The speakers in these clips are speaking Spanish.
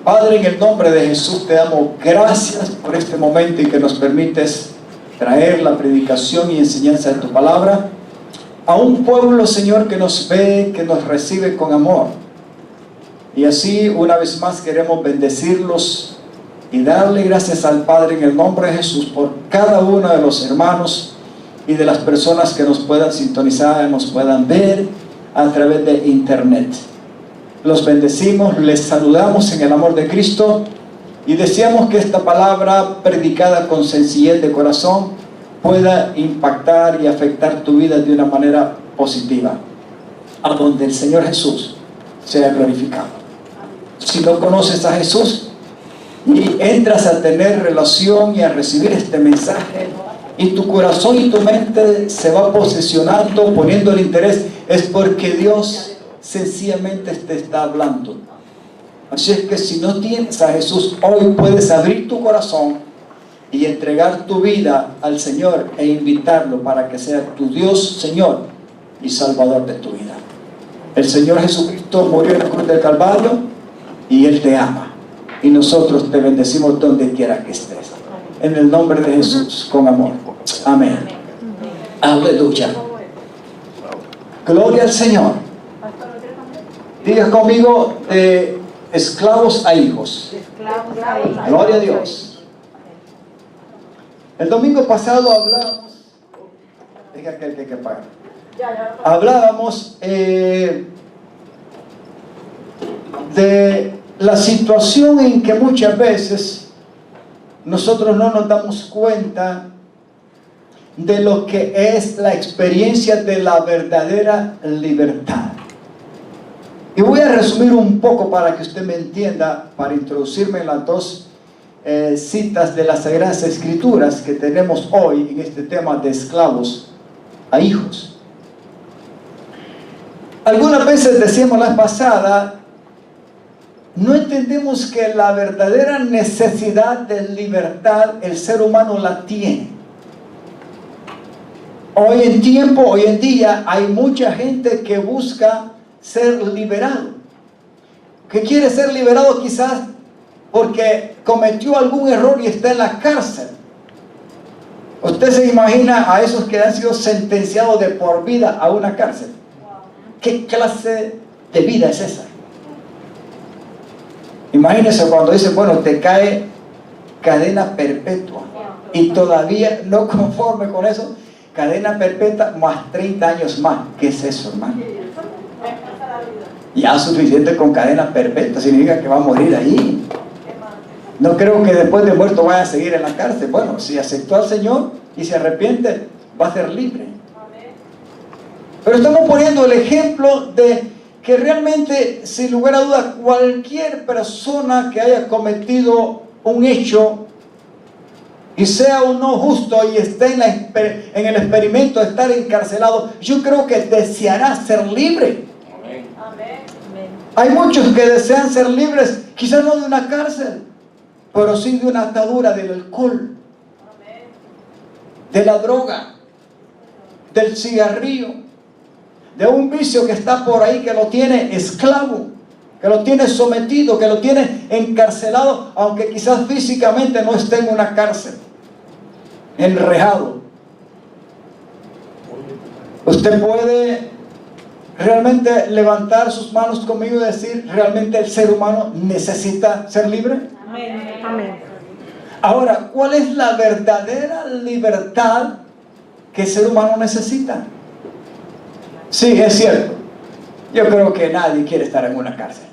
Padre, en el nombre de Jesús te damos gracias por este momento en que nos permites traer la predicación y enseñanza de tu palabra a un pueblo, Señor, que nos ve, que nos recibe con amor. Y así, una vez más, queremos bendecirlos y darle gracias al Padre en el nombre de Jesús por cada uno de los hermanos y de las personas que nos puedan sintonizar, nos puedan ver a través de internet. Los bendecimos, les saludamos en el amor de Cristo y deseamos que esta palabra predicada con sencillez de corazón pueda impactar y afectar tu vida de una manera positiva, a donde el Señor Jesús sea glorificado. Si no conoces a Jesús y entras a tener relación y a recibir este mensaje, y tu corazón y tu mente se va posesionando, poniendo el interés, es porque Dios sencillamente te está hablando. Así es que si no tienes a Jesús, hoy puedes abrir tu corazón y entregar tu vida al Señor e invitarlo para que sea tu Dios, Señor y Salvador de tu vida. El Señor Jesucristo murió en la cruz del Calvario y Él te ama, y nosotros te bendecimos donde quiera que estés, en el nombre de Jesús, con amor. Amén. Aleluya. Gloria al Señor. Diga conmigo, de esclavos a hijos. Gloria a Dios. El domingo pasado hablábamos de la situación en que muchas veces nosotros no nos damos cuenta de lo que es la experiencia de la verdadera libertad. Y voy a resumir un poco para que usted me entienda, para introducirme en las dos citas de las Sagradas Escrituras que tenemos hoy en este tema de esclavos a hijos. Algunas veces decíamos la vez pasada, no entendemos que la verdadera necesidad de libertad el ser humano la tiene. Hoy en día hay mucha gente que busca ser liberado, que quiere ser liberado quizás porque cometió algún error y está en la cárcel. Usted se imagina a esos que han sido sentenciados de por vida a una cárcel. ¿Qué clase de vida es esa? Imagínese cuando dicen, bueno, te cae cadena perpetua, y todavía no conforme con eso, cadena perpetua más 30 años más. ¿Qué es eso, hermano? Ya suficiente con cadena perpetua, significa que va a morir ahí. No creo que después de muerto vaya a seguir en la cárcel. Bueno, si aceptó al Señor y se arrepiente, va a ser libre. Pero estamos poniendo el ejemplo de que realmente, sin lugar a duda, cualquier persona que haya cometido un hecho y sea o no justo y esté en el experimento de estar encarcelado, yo creo que deseará ser libre. Amén. Hay muchos que desean ser libres, quizás no de una cárcel, pero sí de una atadura del alcohol, de la droga, del cigarrillo, de un vicio que está por ahí, que lo tiene esclavo, que lo tiene sometido, que lo tiene encarcelado, aunque quizás físicamente no esté en una cárcel, enrejado. Usted puede realmente levantar sus manos conmigo y decir, ¿realmente el ser humano necesita ser libre? Amén. Ahora, ¿cuál es la verdadera libertad que el ser humano necesita? Sí, es cierto. Yo creo que nadie quiere estar en una cárcel.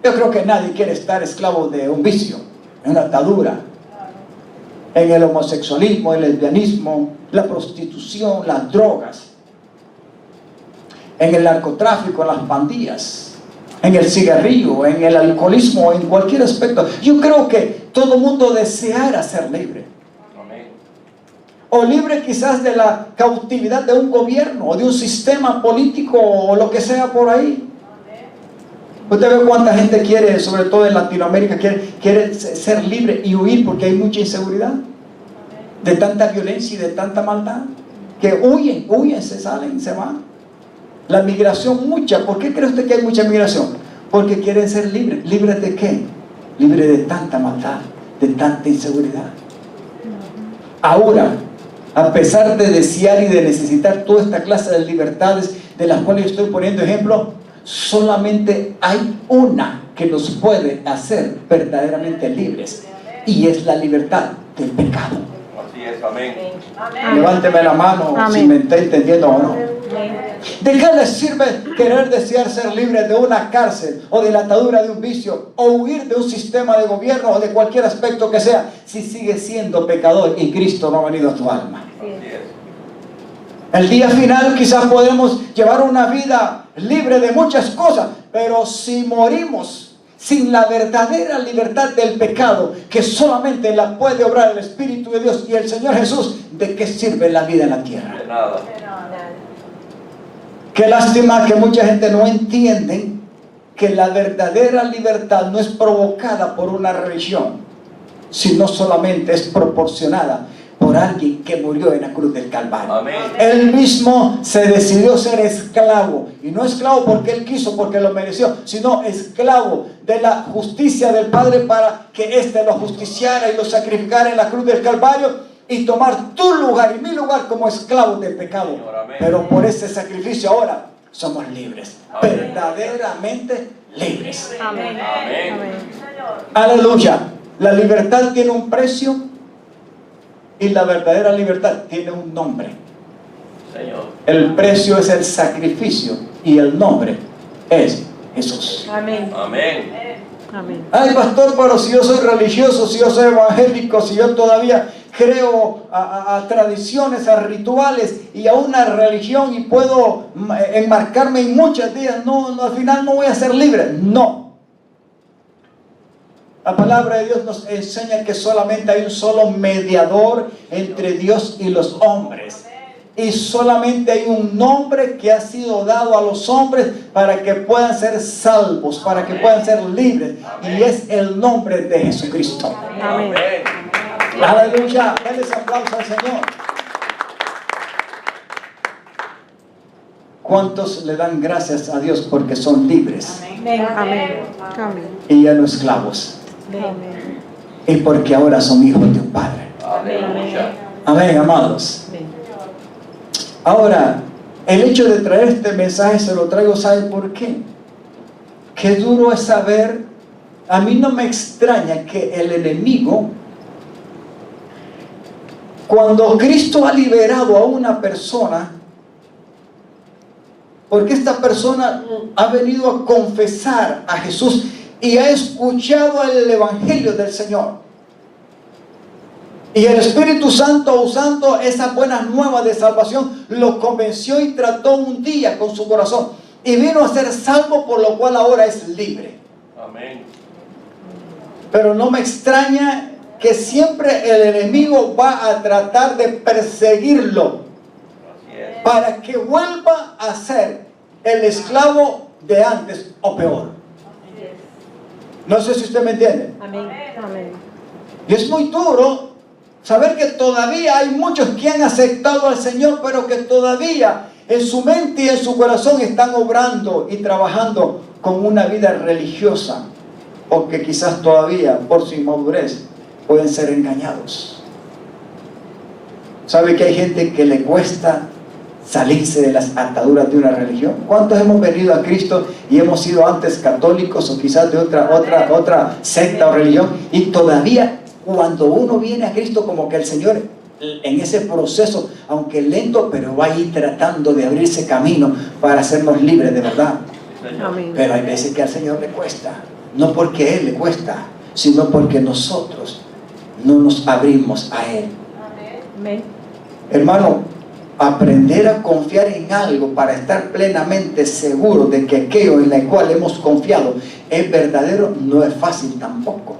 Yo creo que nadie quiere estar esclavo de un vicio, en una atadura, en el homosexualismo, el lesbianismo, la prostitución, las drogas, en el narcotráfico, en las pandillas, en el cigarrillo, en el alcoholismo, en cualquier aspecto. Yo creo que todo mundo deseara ser libre. O libre quizás de la cautividad de un gobierno o de un sistema político o lo que sea por ahí. Usted ve cuánta gente quiere, sobre todo en Latinoamérica, quiere ser libre y huir porque hay mucha inseguridad, de tanta violencia y de tanta maldad, que huyen, se salen, se van. La migración mucha. ¿Por qué cree usted que hay mucha migración? Porque quieren ser libres. ¿Libres de qué? Libres de tanta maldad, de tanta inseguridad. Ahora, a pesar de desear y de necesitar toda esta clase de libertades de las cuales yo estoy poniendo ejemplo, solamente hay una que nos puede hacer verdaderamente libres, y es la libertad del pecado. Así es, amén. Levánteme la mano si me está entendiendo o no. ¿De qué les sirve querer desear ser libres de una cárcel o de la atadura de un vicio o huir de un sistema de gobierno o de cualquier aspecto que sea, si sigues siendo pecador y Cristo no ha venido a tu alma? El día final quizás podemos llevar una vida libre de muchas cosas, pero si morimos sin la verdadera libertad del pecado, que solamente la puede obrar el Espíritu de Dios y el Señor Jesús, ¿de qué sirve la vida en la tierra? De nada. Qué lástima que mucha gente no entiende que la verdadera libertad no es provocada por una religión, sino solamente es proporcionada por alguien que murió en la cruz del Calvario. Amén. Él mismo se decidió ser esclavo, y no esclavo porque él quiso, porque lo mereció, sino esclavo de la justicia del Padre para que éste lo justiciara y lo sacrificara en la cruz del Calvario y tomar tu lugar y mi lugar como esclavos del pecado. Señor, amén. Pero por ese sacrificio ahora somos libres, Amén. verdaderamente libres. Amén. Amén. Aleluya. La libertad tiene un precio y la verdadera libertad tiene un nombre. Señor. El precio es el sacrificio y el nombre es Jesús. Amén. Amén. Amén. Ay, pastor, pero si yo soy religioso, si yo soy evangélico, si yo todavía creo a tradiciones, a rituales y a una religión y puedo enmarcarme en muchas días, no, al final no voy a ser libre. No. La palabra de Dios nos enseña que solamente hay un solo mediador entre Dios y los hombres. Y solamente hay un nombre que ha sido dado a los hombres para que puedan ser salvos, para que puedan ser libres. Y es el nombre de Jesucristo. Amén. Aleluya. Denles aplauso al Señor. ¿Cuántos le dan gracias a Dios porque son libres Amén. Amén. Amén. y ya no esclavos? Amén. Y porque ahora son hijos de un Padre. Aleluya. Amén, amados. Amén. Ahora, el hecho de traer este mensaje se lo traigo, ¿sabe por qué? Qué duro es saber. A mí no me extraña que el enemigo, cuando Cristo ha liberado a una persona, porque esta persona ha venido a confesar a Jesús y ha escuchado el evangelio del Señor, y el Espíritu Santo, usando esas buenas nuevas de salvación, lo convenció y trató un día con su corazón y vino a ser salvo, por lo cual ahora es libre. Amén. Pero no me extraña que siempre el enemigo va a tratar de perseguirlo Así es. para que vuelva a ser el esclavo de antes o peor. No sé si usted me entiende. Amén. Amén. Y es muy duro saber que todavía hay muchos que han aceptado al Señor, pero que todavía en su mente y en su corazón están obrando y trabajando con una vida religiosa, o que quizás todavía por su inmadurez pueden ser engañados. ¿Sabe que hay gente que le cuesta salirse de las ataduras de una religión? ¿Cuántos hemos venido a Cristo y hemos sido antes católicos o quizás de otra secta o religión, y todavía cuando uno viene a Cristo, como que el Señor en ese proceso, aunque lento, pero va a ir tratando de abrirse camino para hacernos libres de verdad? Señor. Amén. Pero hay veces que al Señor le cuesta, no porque a Él le cuesta, sino porque nosotros no nos abrimos a Él. Amén. Hermano, aprender a confiar en algo para estar plenamente seguro de que aquello en el cual hemos confiado es verdadero, no es fácil tampoco.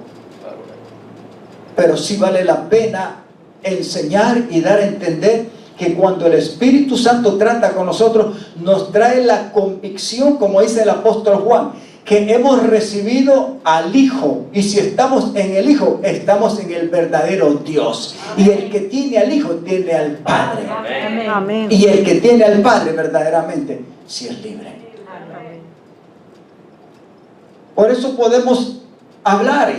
Pero sí vale la pena enseñar y dar a entender que cuando el Espíritu Santo trata con nosotros, nos trae la convicción, como dice el apóstol Juan, que hemos recibido al Hijo, y si estamos en el Hijo, estamos en el verdadero Dios. Y el que tiene al Hijo tiene al Padre. Amén. Amén. Y el que tiene al Padre verdaderamente sí es libre. Amén. Por eso podemos hablar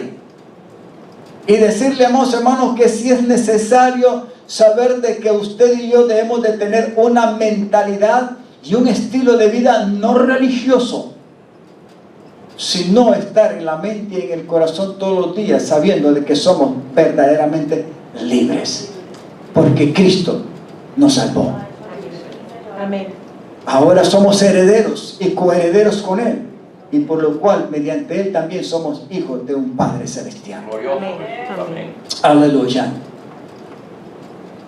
y decirle, amados hermanos, que si es necesario saber de que usted y yo debemos de tener una mentalidad y un estilo de vida no religioso, sino estar en la mente y en el corazón todos los días sabiendo de que somos verdaderamente libres, porque Cristo nos salvó. Amén. Ahora somos herederos y coherederos con Él, y por lo cual mediante Él también somos hijos de un Padre Celestial. Glorioso. Amén. Amén. Aleluya.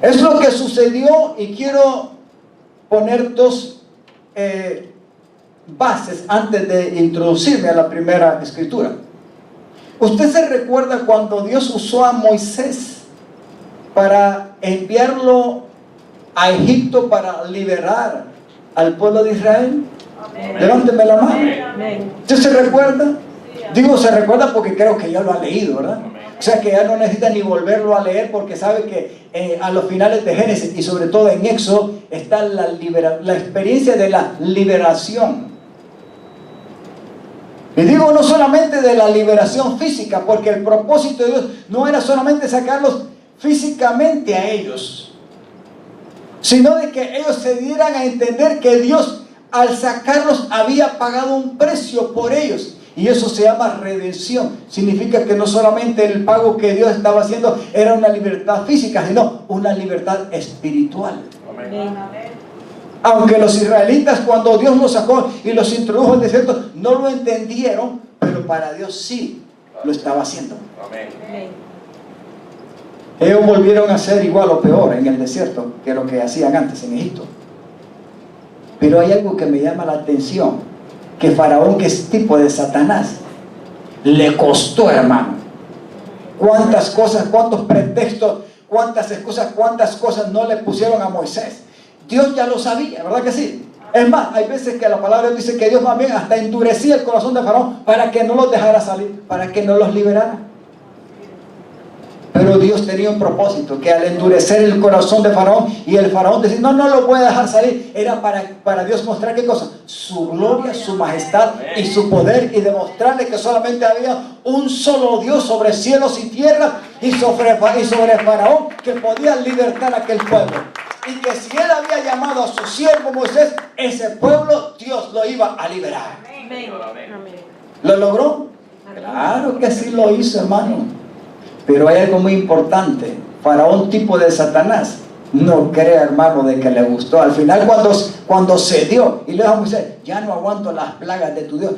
Es lo que sucedió, y quiero poner dos bases antes de introducirme a la primera escritura. ¿Usted se recuerda cuando Dios usó a Moisés para enviarlo a Egipto para liberar al pueblo de Israel? Amén. Levánteme la mano. Amén. ¿Usted se recuerda? Digo se recuerda porque creo que ya lo ha leído, ¿verdad? O sea que ya no necesita ni volverlo a leer, porque sabe que a los finales de Génesis y sobre todo en Éxodo está la experiencia de la liberación. Y digo no solamente de la liberación física, porque el propósito de Dios no era solamente sacarlos físicamente a ellos, sino de que ellos se dieran a entender que Dios al sacarlos había pagado un precio por ellos. Y eso se llama redención. Significa que no solamente el pago que Dios estaba haciendo era una libertad física, sino una libertad espiritual. Amén. Aunque los israelitas, cuando Dios los sacó y los introdujo al desierto, no lo entendieron, pero para Dios sí lo estaba haciendo. Amén. Amén. Ellos volvieron a ser igual o peor en el desierto que lo que hacían antes en Egipto. Pero hay algo que me llama la atención, que Faraón, que es tipo de Satanás, le costó, hermano. Cuántas cosas, cuántos pretextos, cuántas excusas, cuántas cosas no le pusieron a Moisés. Dios ya lo sabía, ¿verdad que sí? Es más, hay veces que la palabra dice que Dios más bien hasta endurecía el corazón de Faraón para que no los dejara salir, para que no los liberara. Pero Dios tenía un propósito, que al endurecer el corazón de Faraón y el Faraón decir, no lo voy a dejar salir, era para Dios mostrar ¿qué cosa? Su gloria, su majestad y su poder, y demostrarle que solamente había un solo Dios sobre cielos y tierra, y sobre Faraón, que podía libertar a aquel pueblo. Y que si él había llamado a su siervo Moisés, ese pueblo Dios lo iba a liberar. Amén. Amén. ¿Lo logró? Claro que sí lo hizo, hermano. Pero hay algo muy importante. Faraón, tipo de Satanás, no crea, hermano, de que le gustó. Al final, cuando cedió y le dijo a Moisés, ya no aguanto las plagas de tu Dios,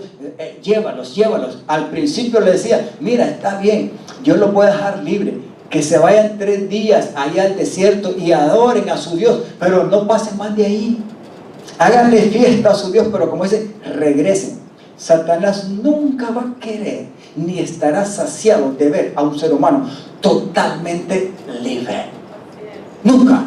llévalos. Al principio le decía, mira, está bien, yo los voy a dejar libre, que se vayan 3 días allá al desierto y adoren a su Dios, pero no pasen más de ahí. Háganle fiesta a su Dios, pero como dice, regresen. Satanás nunca va a querer ni estará saciado de ver a un ser humano totalmente libre. Nunca.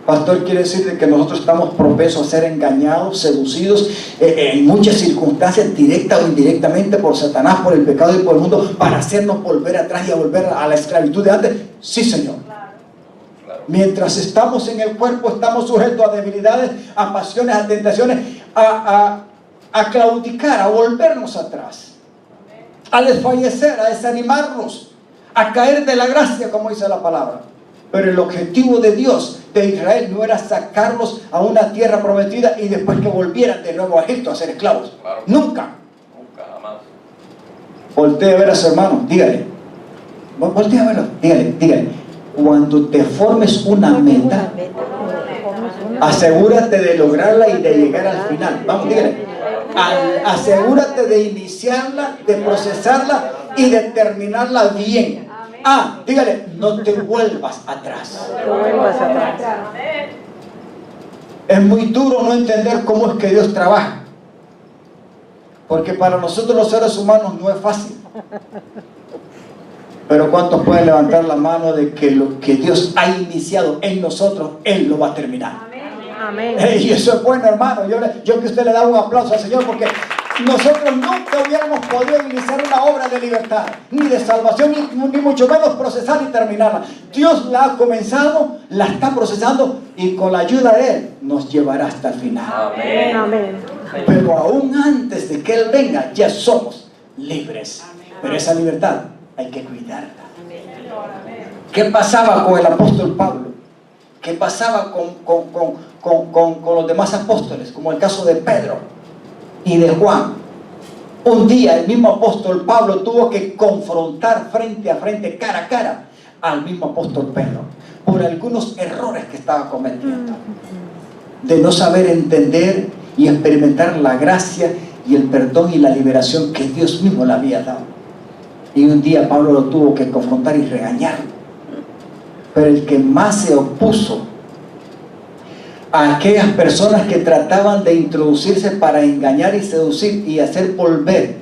Pastor, quiere decir de que nosotros estamos propensos a ser engañados, seducidos en muchas circunstancias, directa o indirectamente, por Satanás, por el pecado y por el mundo, para hacernos volver atrás y a volver a la esclavitud de antes. Sí, Señor. Mientras estamos en el cuerpo, estamos sujetos a debilidades, a pasiones, a tentaciones, a claudicar, a volvernos atrás, a desfallecer, a desanimarnos, a caer de la gracia, como dice la palabra. Pero el objetivo de Dios, de Israel, no era sacarlos a una tierra prometida y después que volvieran de nuevo a Egipto a ser esclavos. Claro. Nunca. Nunca, jamás. Voltea a ver a su hermano, dígale. Voltea a verlo, dígale. Cuando te formes una meta, asegúrate de lograrla y de llegar al final. Vamos, dígale. Asegúrate de iniciarla, de procesarla y de terminarla bien. Dígale, no te vuelvas atrás. Es muy duro no entender cómo es que Dios trabaja, porque para nosotros los seres humanos no es fácil. Pero ¿cuántos pueden levantar la mano de que lo que Dios ha iniciado en nosotros, Él lo va a terminar? Amén. Y eso es bueno, hermano. Yo que usted le da un aplauso al Señor, porque nosotros nunca hubiéramos podido iniciar una obra de libertad, ni de salvación, ni mucho menos procesar y terminarla. Dios la ha comenzado, la está procesando, y con la ayuda de Él nos llevará hasta el final. Amén. Amén. Pero aún antes de que Él venga, ya somos libres. Pero esa libertad hay que cuidarla. ¿Qué pasaba con el apóstol Pablo? ¿Qué pasaba con los demás apóstoles? Como el caso de Pedro y de Juan. Un día el mismo apóstol Pablo tuvo que confrontar frente a frente, cara a cara, al mismo apóstol Pedro por algunos errores que estaba cometiendo, de no saber entender y experimentar la gracia y el perdón y la liberación que Dios mismo le había dado. Y un día Pablo lo tuvo que confrontar y regañarlo. Pero el que más se opuso a aquellas personas que trataban de introducirse para engañar y seducir y hacer volver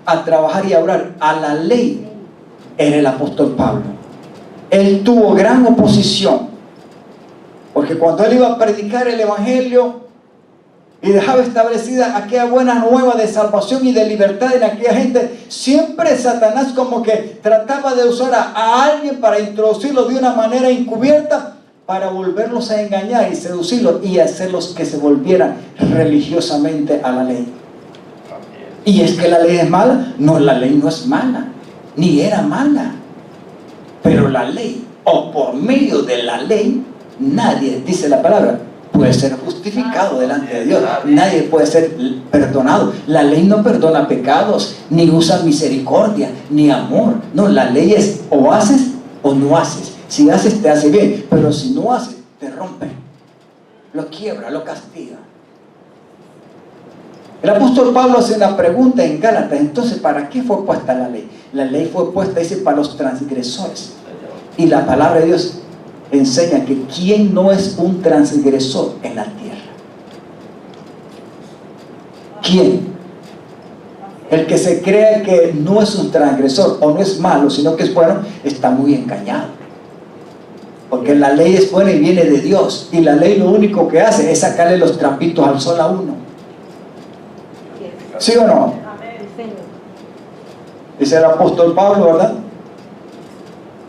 a trabajar y a orar a la ley era el apóstol Pablo. Él tuvo gran oposición, porque cuando él iba a predicar el evangelio y dejaba establecida aquella buena nueva de salvación y de libertad en aquella gente, siempre Satanás como que trataba de usar a alguien para introducirlo de una manera encubierta, para volverlos a engañar y seducirlos y hacerlos que se volvieran religiosamente a la ley. Y es que la ley es mala. No, la ley no es mala, ni era mala. Pero la ley, o por medio de la ley, nadie, dice la palabra, puede ser justificado delante de Dios. Nadie puede ser perdonado. La ley no perdona pecados, ni usa misericordia, ni amor. No, la ley es o haces o no haces. Si haces, te hace bien, pero si no haces, te rompe, lo quiebra, lo castiga. El apóstol Pablo hace una pregunta en Gálatas. Entonces, ¿para qué fue puesta la ley? La ley fue puesta, dice, para los transgresores. Y la palabra de Dios enseña que ¿quién no es un transgresor en la tierra? ¿Quién? El que se cree que no es un transgresor o no es malo, sino que es bueno, está muy engañado. Porque la ley es buena y viene de Dios. Y la ley lo único que hace es sacarle los trapitos al sol a uno. ¿Sí o no? Dice el apóstol Pablo, ¿verdad?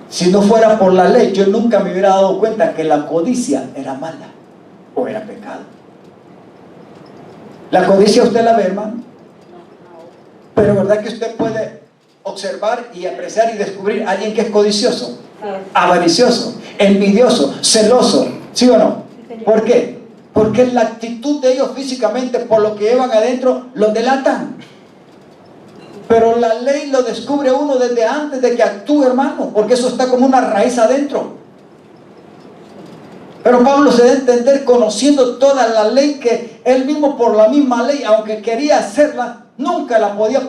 Si no fuera por la ley, yo nunca me hubiera dado cuenta que la codicia era mala o era pecado. La codicia usted la ve, hermano. Pero ¿verdad que usted puede observar y apreciar y descubrir a alguien que es codicioso, avaricioso, envidioso, celoso? ¿Sí o no? ¿Por qué? Porque la actitud de ellos físicamente, por lo que llevan adentro, los delatan. Pero la ley lo descubre uno desde antes de que actúe, hermano, porque eso está como una raíz adentro. Pero Pablo se da a entender, conociendo toda la ley, que él mismo por la misma ley, aunque quería hacerla, nunca la podía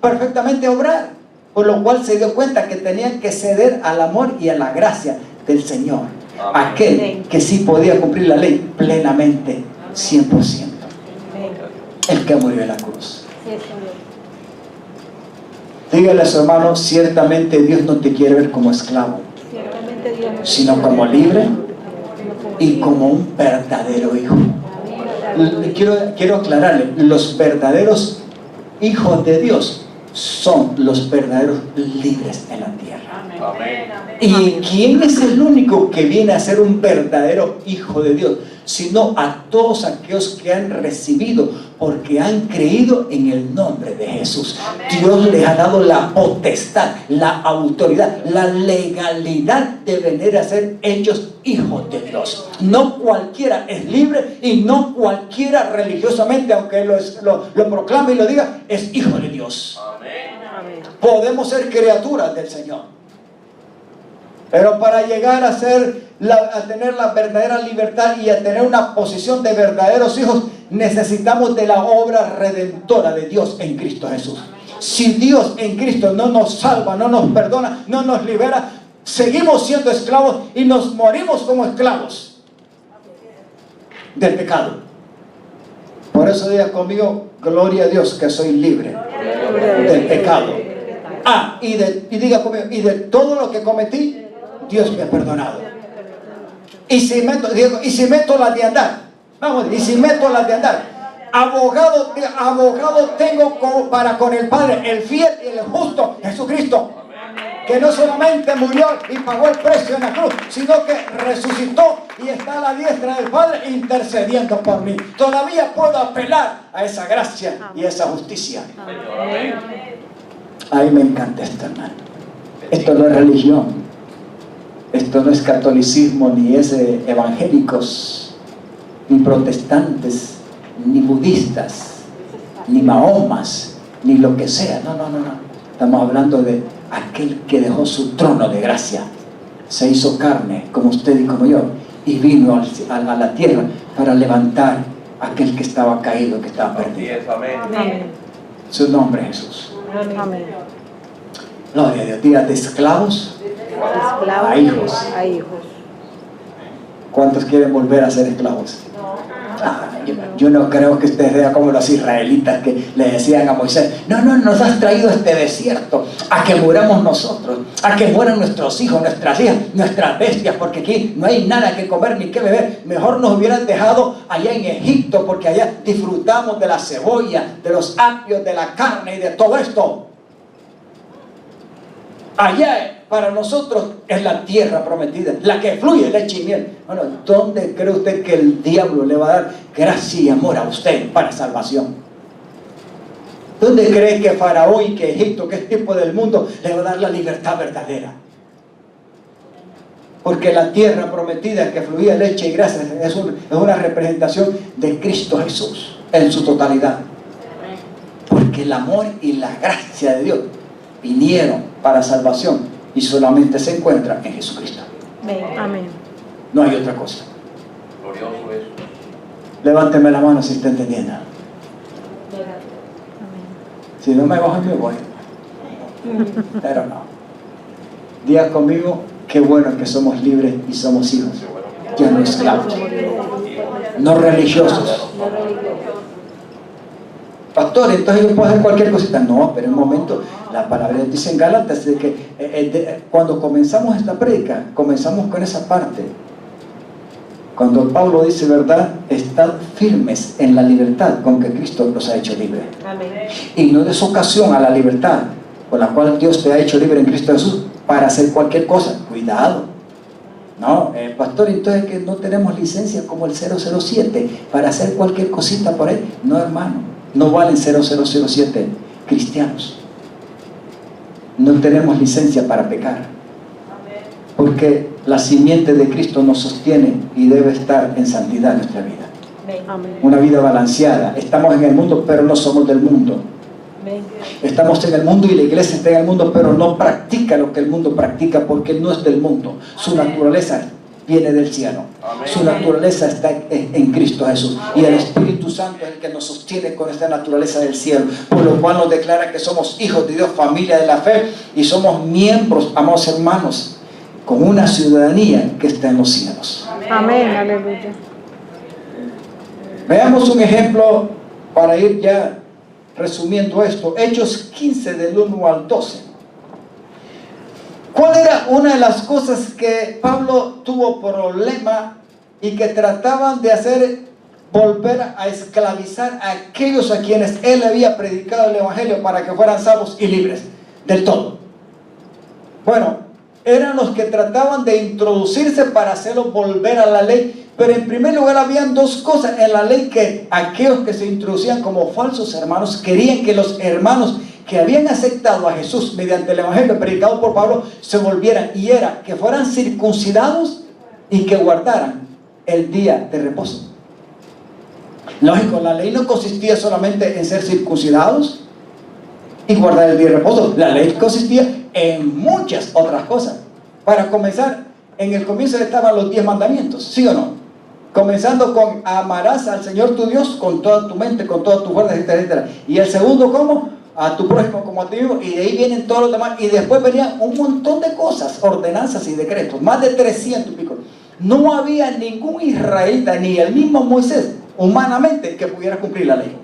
perfectamente obrar. Por lo cual se dio cuenta que tenían que ceder al amor y a la gracia del Señor. Amén. Aquel que sí podía cumplir la ley plenamente, 100%. El que murió en la cruz. Dígale a su hermano, ciertamente Dios no te quiere ver como esclavo, sino como libre y como un verdadero hijo. Quiero aclararle, los verdaderos hijos de Dios son los verdaderos libres en la tierra. Amén. ¿Y quién es el único que viene a ser un verdadero hijo de Dios? Sino a todos aquellos que han recibido, porque han creído en el nombre de Jesús. Dios les ha dado la potestad, la autoridad, la legalidad de venir a ser hechos hijos de Dios. No cualquiera es libre y no cualquiera religiosamente, aunque lo proclame y lo diga, es hijo de Dios. Amén. Podemos ser criaturas del Señor. Pero para llegar a tener la verdadera libertad y a tener una posición de verdaderos hijos, necesitamos de la obra redentora de Dios en Cristo Jesús. Si Dios en Cristo no nos salva, no nos perdona, no nos libera, seguimos siendo esclavos y nos morimos como esclavos del pecado. Por eso diga conmigo, gloria a Dios que soy libre del pecado. Y diga conmigo, y de todo lo que cometí, Dios me ha perdonado. Y si meto la de andar, vamos, y si meto la de andar, abogado tengo para con el Padre, el fiel y el justo, Jesucristo. que no solamente murió y pagó el precio en la cruz, sino que resucitó y está a la diestra del Padre intercediendo por mí. Todavía puedo apelar a esa gracia y a esa justicia. Señor, amén. A mí me encanta esto, hermano. Esto no es religión. Esto no es catolicismo, ni es evangélicos, ni protestantes, ni budistas, ni mahomas, ni lo que sea. No. Estamos hablando de aquel que dejó su trono de gracia, se hizo carne como usted y como yo, y vino a la tierra para levantar a aquel que estaba caído, que estaba Así perdido. es, amén. Amén. Su nombre es Jesús. Amén. Gloria a Dios. Diga, de esclavos Esclavos a hijos. a hijos. ¿Cuántos quieren volver a ser esclavos? Yo no creo que ustedes vean como los israelitas que le decían a Moisés: no, nos has traído este desierto a que muramos nosotros, a que mueran nuestros hijos, nuestras hijas, nuestras bestias, porque aquí no hay nada que comer ni que beber. Mejor nos hubieran dejado allá en Egipto, porque allá disfrutamos de la cebolla, de los apios, de la carne y de todo esto. Allá para nosotros es la tierra prometida, la que fluye leche y miel. Bueno, ¿dónde cree usted que el diablo le va a dar gracia y amor a usted para salvación? ¿Dónde cree que Faraón y que Egipto, que es tipo del mundo, le va a dar la libertad verdadera? Porque la tierra prometida que fluía leche y gracia es una representación de Cristo Jesús en su totalidad. Porque el amor y la gracia de Dios vinieron para salvación y solamente se encuentra en Jesucristo. Amén. No hay otra cosa. Glorioso es. Levánteme la mano si está entendiendo. Amén. Si no me bajo, me voy. Pero no. Diga conmigo: qué bueno que somos libres y somos hijos, ya no esclavos, no religiosos. Pastor, entonces yo puedo hacer cualquier cosita. No, pero en un momento, la palabra de Dios dice en Gálatas de que cuando comenzamos esta prédica, comenzamos con esa parte. Cuando Pablo dice, ¿verdad? Estad firmes en la libertad con que Cristo los ha hecho libres. Amén. Y no des ocasión a la libertad con la cual Dios te ha hecho libre en Cristo Jesús para hacer cualquier cosa. Cuidado. No, pastor, entonces que no tenemos licencia como el 007 para hacer cualquier cosita por ahí. No, hermano. No valen 0007 cristianos. No tenemos licencia para pecar. Porque la simiente de Cristo nos sostiene y debe estar en santidad en nuestra vida. Amén. Una vida balanceada. Estamos en el mundo, pero no somos del mundo. Estamos en el mundo y la iglesia está en el mundo, pero no practica lo que el mundo practica, porque no es del mundo. Su naturaleza viene del cielo. Amén. Su naturaleza está en Cristo Jesús. Y el Espíritu Santo es el que nos sostiene con esta naturaleza del cielo. Por lo cual nos declara que somos hijos de Dios, familia de la fe, y somos miembros, amados hermanos, con una ciudadanía que está en los cielos. Amén. Aleluya. Veamos un ejemplo para ir ya resumiendo esto. Hechos 15 del 1 al 12. ¿Cuál era una de las cosas que Pablo tuvo problema y que trataban de hacer? Volver a esclavizar a aquellos a quienes él había predicado el evangelio para que fueran salvos y libres del todo. Bueno, eran los que trataban de introducirse para hacerlos volver a la ley. Pero en primer lugar habían dos cosas en la ley: que aquellos que se introducían como falsos hermanos querían que los hermanos que habían aceptado a Jesús mediante el evangelio predicado por Pablo se volvieran, y era que fueran circuncidados y que guardaran el día de reposo. Lógico, la ley no consistía solamente en ser circuncidados y guardar el día de reposo. La ley consistía en muchas otras cosas. Para comenzar, en el comienzo estaban los 10 mandamientos, ¿sí o no? Comenzando con: amarás al Señor tu Dios con toda tu mente, con todas tus fuerzas, etcétera, etcétera. Y el segundo, ¿cómo? A tu prójimo como a ti mismo. Y de ahí vienen todos los demás. Y después venían un montón de cosas, ordenanzas y decretos, más de 300 y pico. No había ningún israelita, ni el mismo Moisés, humanamente, que pudiera cumplir la ley.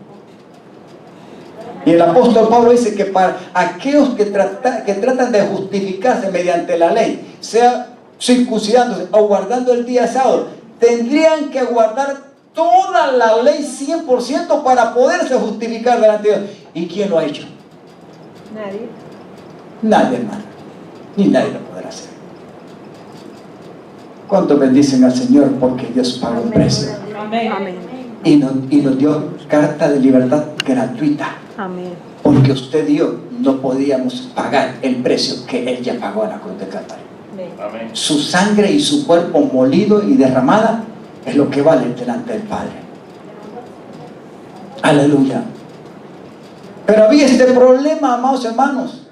Y el apóstol Pablo dice que para aquellos que tratan de justificarse mediante la ley, sea circuncidándose o guardando el día sábado, tendrían que guardar toda la ley 100% para poderse justificar delante de Dios. ¿Y quién lo ha hecho? Nadie. Nadie, hermano. ni nadie lo podrá hacer. ¿Cuántos bendicen al Señor porque Dios pagó un precio? Amén. Y nos dio carta de libertad gratuita. Amén. Porque usted y yo no podíamos pagar el precio que Él ya pagó en la cruz de Calvario. Amén. Su sangre y su cuerpo molido y derramada es lo que vale delante del Padre. Aleluya. Pero había este problema, amados hermanos,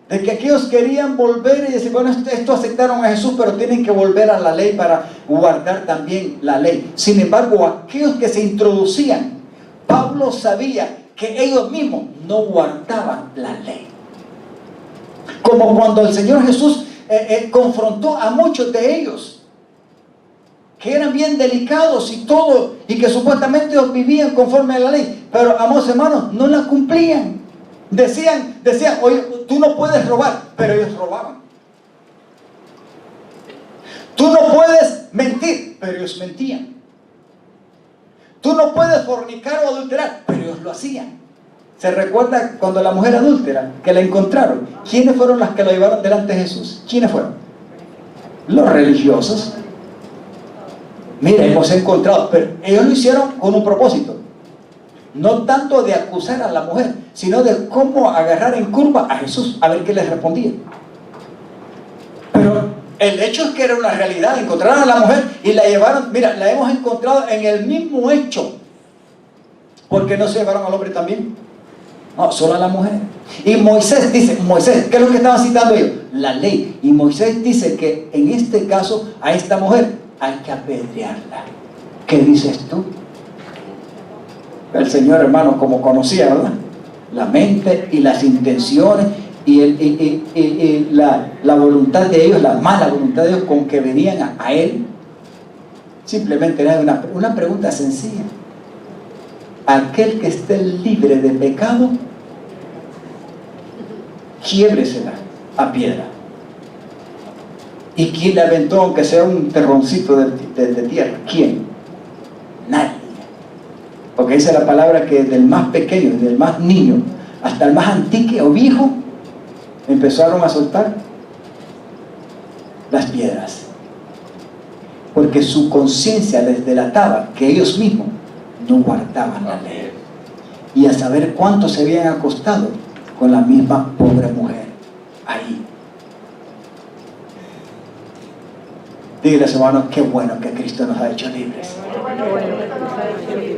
de que aquellos querían volver y decir, bueno, esto aceptaron a Jesús, pero tienen que volver a la ley para guardar también la ley. Sin embargo, aquellos que se introducían, Pablo sabía que ellos mismos no guardaban la ley. Como cuando el Señor Jesús confrontó a muchos de ellos, que eran bien delicados y todo, y que supuestamente ellos vivían conforme a la ley, pero, amados hermanos, no la cumplían. Decían, oye, tú no puedes robar, pero ellos robaban. Tú no puedes mentir, pero ellos mentían. Tú no puedes fornicar o adulterar, pero ellos lo hacían. ¿Se recuerda cuando la mujer adúltera, que la encontraron? ¿Quiénes fueron las que la llevaron delante de Jesús? ¿Quiénes fueron? Los religiosos. Mira, hemos encontrado, pero ellos lo hicieron con un propósito. No tanto de acusar a la mujer, sino de cómo agarrar en curva a Jesús, a ver qué les respondía. Pero el hecho es que era una realidad. Encontraron a la mujer y la llevaron. Mira, la hemos encontrado en el mismo hecho. ¿Por qué no se llevaron al hombre también? No, solo a la mujer. Y Moisés dice, ¿qué es lo que estaban citando ellos? La ley. Y Moisés dice que en este caso a esta mujer hay que apedrearla. ¿Qué dices tú? El Señor, hermano, como conocía, ¿verdad? La mente y las intenciones y la voluntad de ellos, la mala voluntad de ellos con que venían a Él, simplemente era una pregunta sencilla. Aquel que esté libre de pecado, quiébresela a piedra. ¿Y quién le aventó, aunque sea un terroncito de tierra? ¿Quién? Nadie. Porque dice la palabra que del más pequeño, del más niño, hasta el más antique o viejo, empezaron a soltar las piedras. Porque su conciencia les delataba que ellos mismos no guardaban la ley. Y a saber cuánto se habían acostado con la misma pobre mujer ahí. Dígale, hermano, qué bueno que Cristo nos ha hecho libres.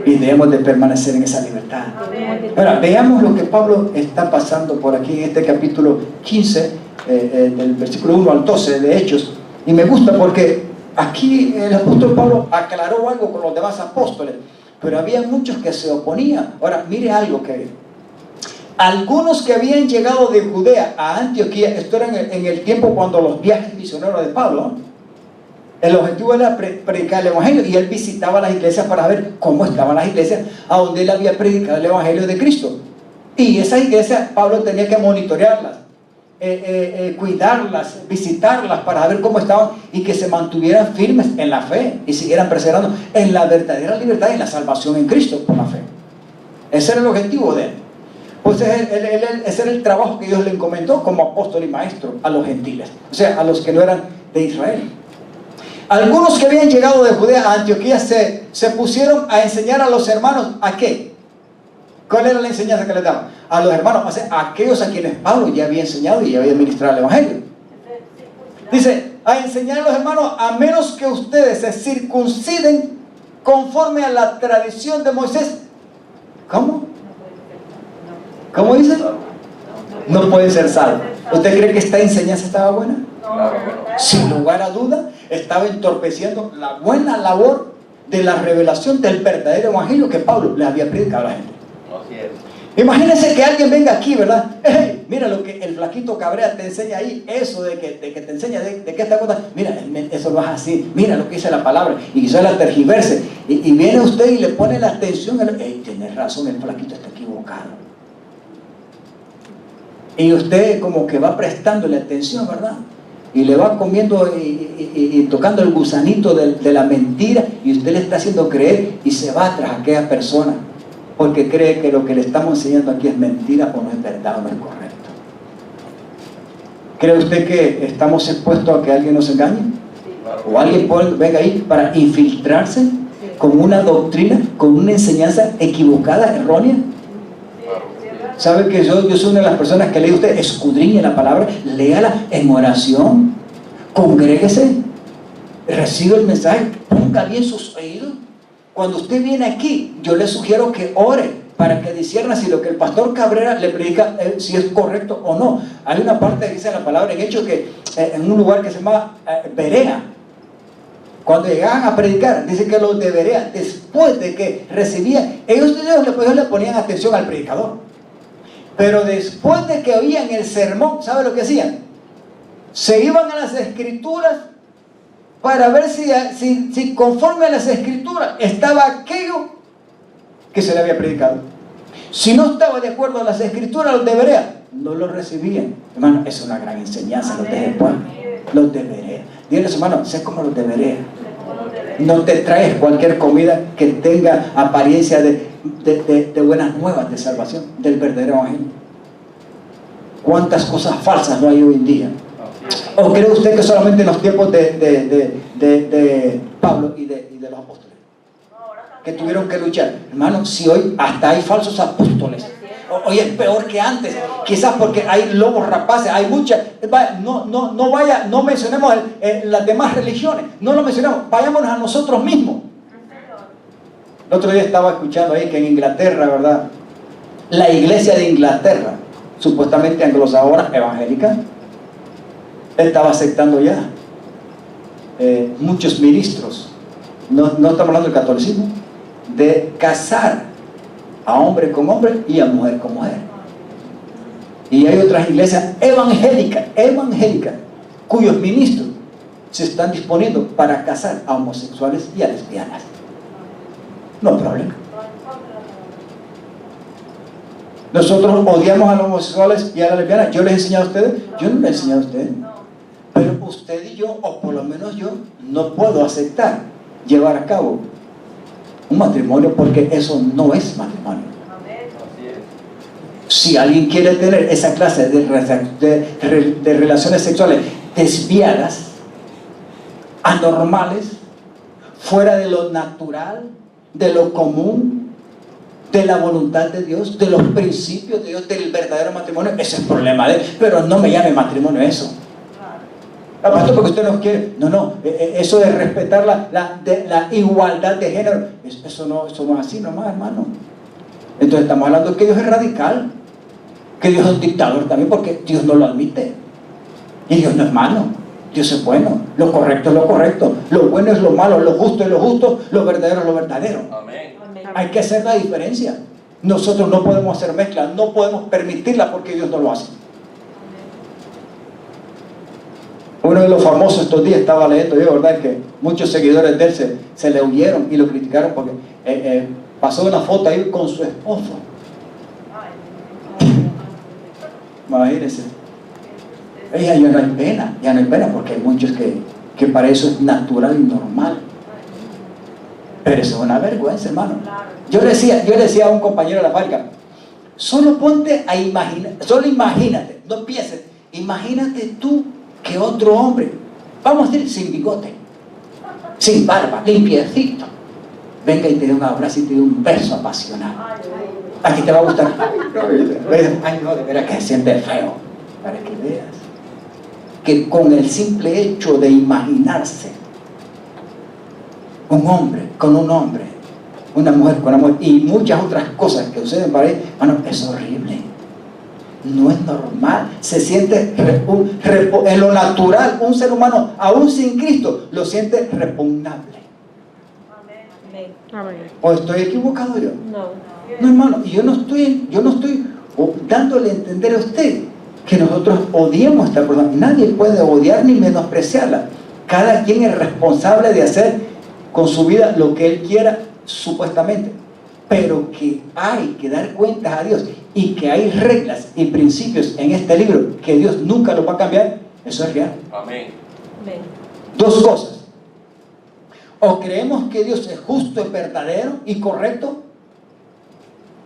Y debemos de permanecer en esa libertad. Ahora, veamos lo que Pablo está pasando por aquí en este capítulo 15, del versículo 1 al 12 de Hechos. Y me gusta porque aquí el apóstol Pablo aclaró algo con los demás apóstoles, pero había muchos que se oponían. Ahora, mire algo que algunos que habían llegado de Judea a Antioquía, esto era en el tiempo cuando los viajes misioneros de Pablo, ¿no? El objetivo era predicar el Evangelio, y él visitaba las iglesias para ver cómo estaban las iglesias a donde él había predicado el Evangelio de Cristo. Y esas iglesias Pablo tenía que monitorearlas, cuidarlas, visitarlas para ver cómo estaban y que se mantuvieran firmes en la fe y siguieran perseverando en la verdadera libertad y en la salvación en Cristo por la fe. Ese era el objetivo de él. Pues ese era el trabajo que Dios le encomendó como apóstol y maestro a los gentiles, o sea, a los que no eran de Israel. Algunos que habían llegado de Judea a Antioquía se pusieron a enseñar a los hermanos ¿a qué? ¿Cuál era la enseñanza que les daban? A los hermanos, o sea, a aquellos a quienes Pablo ya había enseñado y ya había ministrado el Evangelio. Dice, a enseñar a los hermanos, a menos que ustedes se circunciden conforme a la tradición de Moisés. ¿Cómo? ¿Cómo dice? No pueden ser salvos. ¿Usted cree que esta enseñanza estaba buena? Sin lugar a duda, estaba entorpeciendo la buena labor de la revelación del verdadero evangelio que Pablo le había predicado a la gente. Imagínense que alguien venga aquí, ¿verdad? Hey, mira lo que el flaquito Cabrera te enseña ahí, eso de que te enseña de que esta cosa, mira, eso lo hace así, mira lo que dice la palabra, y quizás la tergiverse, y viene usted y le pone la atención, hey, tienes razón, el flaquito está equivocado. Y usted como que va prestándole atención, ¿verdad? Y le va comiendo y tocando el gusanito de la mentira, y usted le está haciendo creer y se va tras aquella persona porque cree que lo que le estamos enseñando aquí es mentira o no es verdad o no es correcto. ¿Cree usted que estamos expuestos a que alguien nos engañe? ¿O alguien venga ahí para infiltrarse con una doctrina, con una enseñanza equivocada, errónea? ¿Sabe que yo soy una de las personas que lee usted? Escudriñe la palabra, léala en oración, congréguese, recibe el mensaje, ponga bien sus oídos. Cuando usted viene aquí, yo le sugiero que ore para que discierna si lo que el pastor Cabrera le predica si es correcto o no. Hay una parte que dice la palabra en Hechos que en un lugar que se llama Berea, cuando llegaban a predicar, dice que los de Berea, después de que recibían, ellos le ponían atención al predicador, pero después de que oían el sermón, ¿sabe lo que hacían? Se iban a las escrituras para ver si conforme a las escrituras estaba aquello que se le había predicado. Si no estaba de acuerdo a las escrituras, los de Berea no lo recibían. Hermano, es una gran enseñanza. Los de Puebla, los de Berea. Díganle, hermano, sé como los de Berea. No te traes cualquier comida que tenga apariencia de buenas nuevas de salvación, del verdadero evangelio. ¿Cuántas cosas falsas no hay hoy en día? ¿O cree usted que solamente en los tiempos de Pablo y de los apóstoles que tuvieron que luchar? Hermano, si hoy hasta hay falsos apóstoles, hoy es peor que antes, quizás porque hay lobos rapaces, hay muchas. No mencionemos las demás religiones, no lo mencionemos, vayámonos a nosotros mismos. El otro día estaba escuchando ahí que en Inglaterra, ¿verdad? La iglesia de Inglaterra, supuestamente anglosajona, evangélica, estaba aceptando ya muchos ministros, no estamos hablando del catolicismo, de casar a hombre con hombre y a mujer con mujer. Y hay otras iglesias evangélicas, cuyos ministros se están disponiendo para casar a homosexuales y a lesbianas. No hay problema. Nosotros odiamos a los homosexuales y a las lesbianas. ¿Yo les he enseñado a ustedes? Yo no les he enseñado a ustedes. Pero usted y yo, o por lo menos yo, no puedo aceptar llevar a cabo un matrimonio, porque eso no es matrimonio. Si alguien quiere tener esa clase de relaciones sexuales desviadas, anormales, fuera de lo natural, de lo común, de la voluntad de Dios, de los principios de Dios, del verdadero matrimonio, ese es el problema de él. Pero no me llame matrimonio eso. Pastor, porque usted no quiere. No, eso de respetar la igualdad de género, eso no es así nomás, hermano. Entonces estamos hablando de que Dios es radical, que Dios es un dictador también, porque Dios no lo admite. Y Dios no es malo, Dios es bueno. Lo correcto es lo correcto, lo bueno es lo malo, lo justo es lo justo, lo verdadero es lo verdadero. Amén. Hay que hacer la diferencia. Nosotros no podemos hacer mezcla, no podemos permitirla, porque Dios no lo hace. Uno de los famosos estos días, estaba leyendo yo, ¿verdad?, que muchos seguidores de él se le huyeron y lo criticaron porque pasó una foto ahí con su esposo. Imagínense. Ya no hay pena, porque hay muchos que para eso es natural y normal. Pero eso es una vergüenza, hermano. Yo le decía a un compañero de la fábrica, solo ponte a imaginar, solo imagínate, no pienses, imagínate tú que otro hombre, vamos a decir sin bigote, sin barba, limpiecito, venga y te dé un abrazo y te dé un beso apasionado. Aquí te va a gustar. Ay, no, de veras que se siente feo. Para que veas que con el simple hecho de imaginarse un hombre con un hombre, una mujer con una mujer y muchas otras cosas que suceden para él, bueno, es horrible. No es normal, se siente en lo natural, un ser humano aún sin Cristo lo siente repugnable. Amén. ¿O estoy equivocado yo? No. Hermano, y yo no estoy dándole a entender a usted que nosotros odiemos a esta persona. Nadie puede odiar ni menospreciarla. Cada quien es responsable de hacer con su vida lo que él quiera, supuestamente. Pero que hay que dar cuentas a Dios y que hay reglas y principios en este libro que Dios nunca los va a cambiar, eso es real. Amén. Dos cosas: o creemos que Dios es justo, es verdadero y correcto,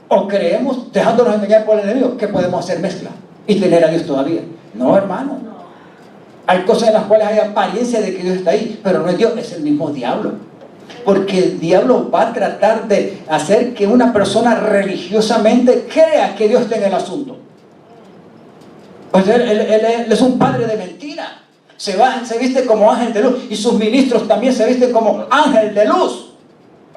o creemos, dejándonos engañar por el enemigo, que podemos hacer mezcla y tener a Dios todavía. No, hermano, Hay cosas en las cuales hay apariencia de que Dios está ahí, pero no es Dios, es el mismo diablo. Porque el diablo va a tratar de hacer que una persona religiosamente crea que Dios está en el asunto. Pues él es un padre de mentira. Se viste como ángel de luz, y sus ministros también se visten como ángel de luz.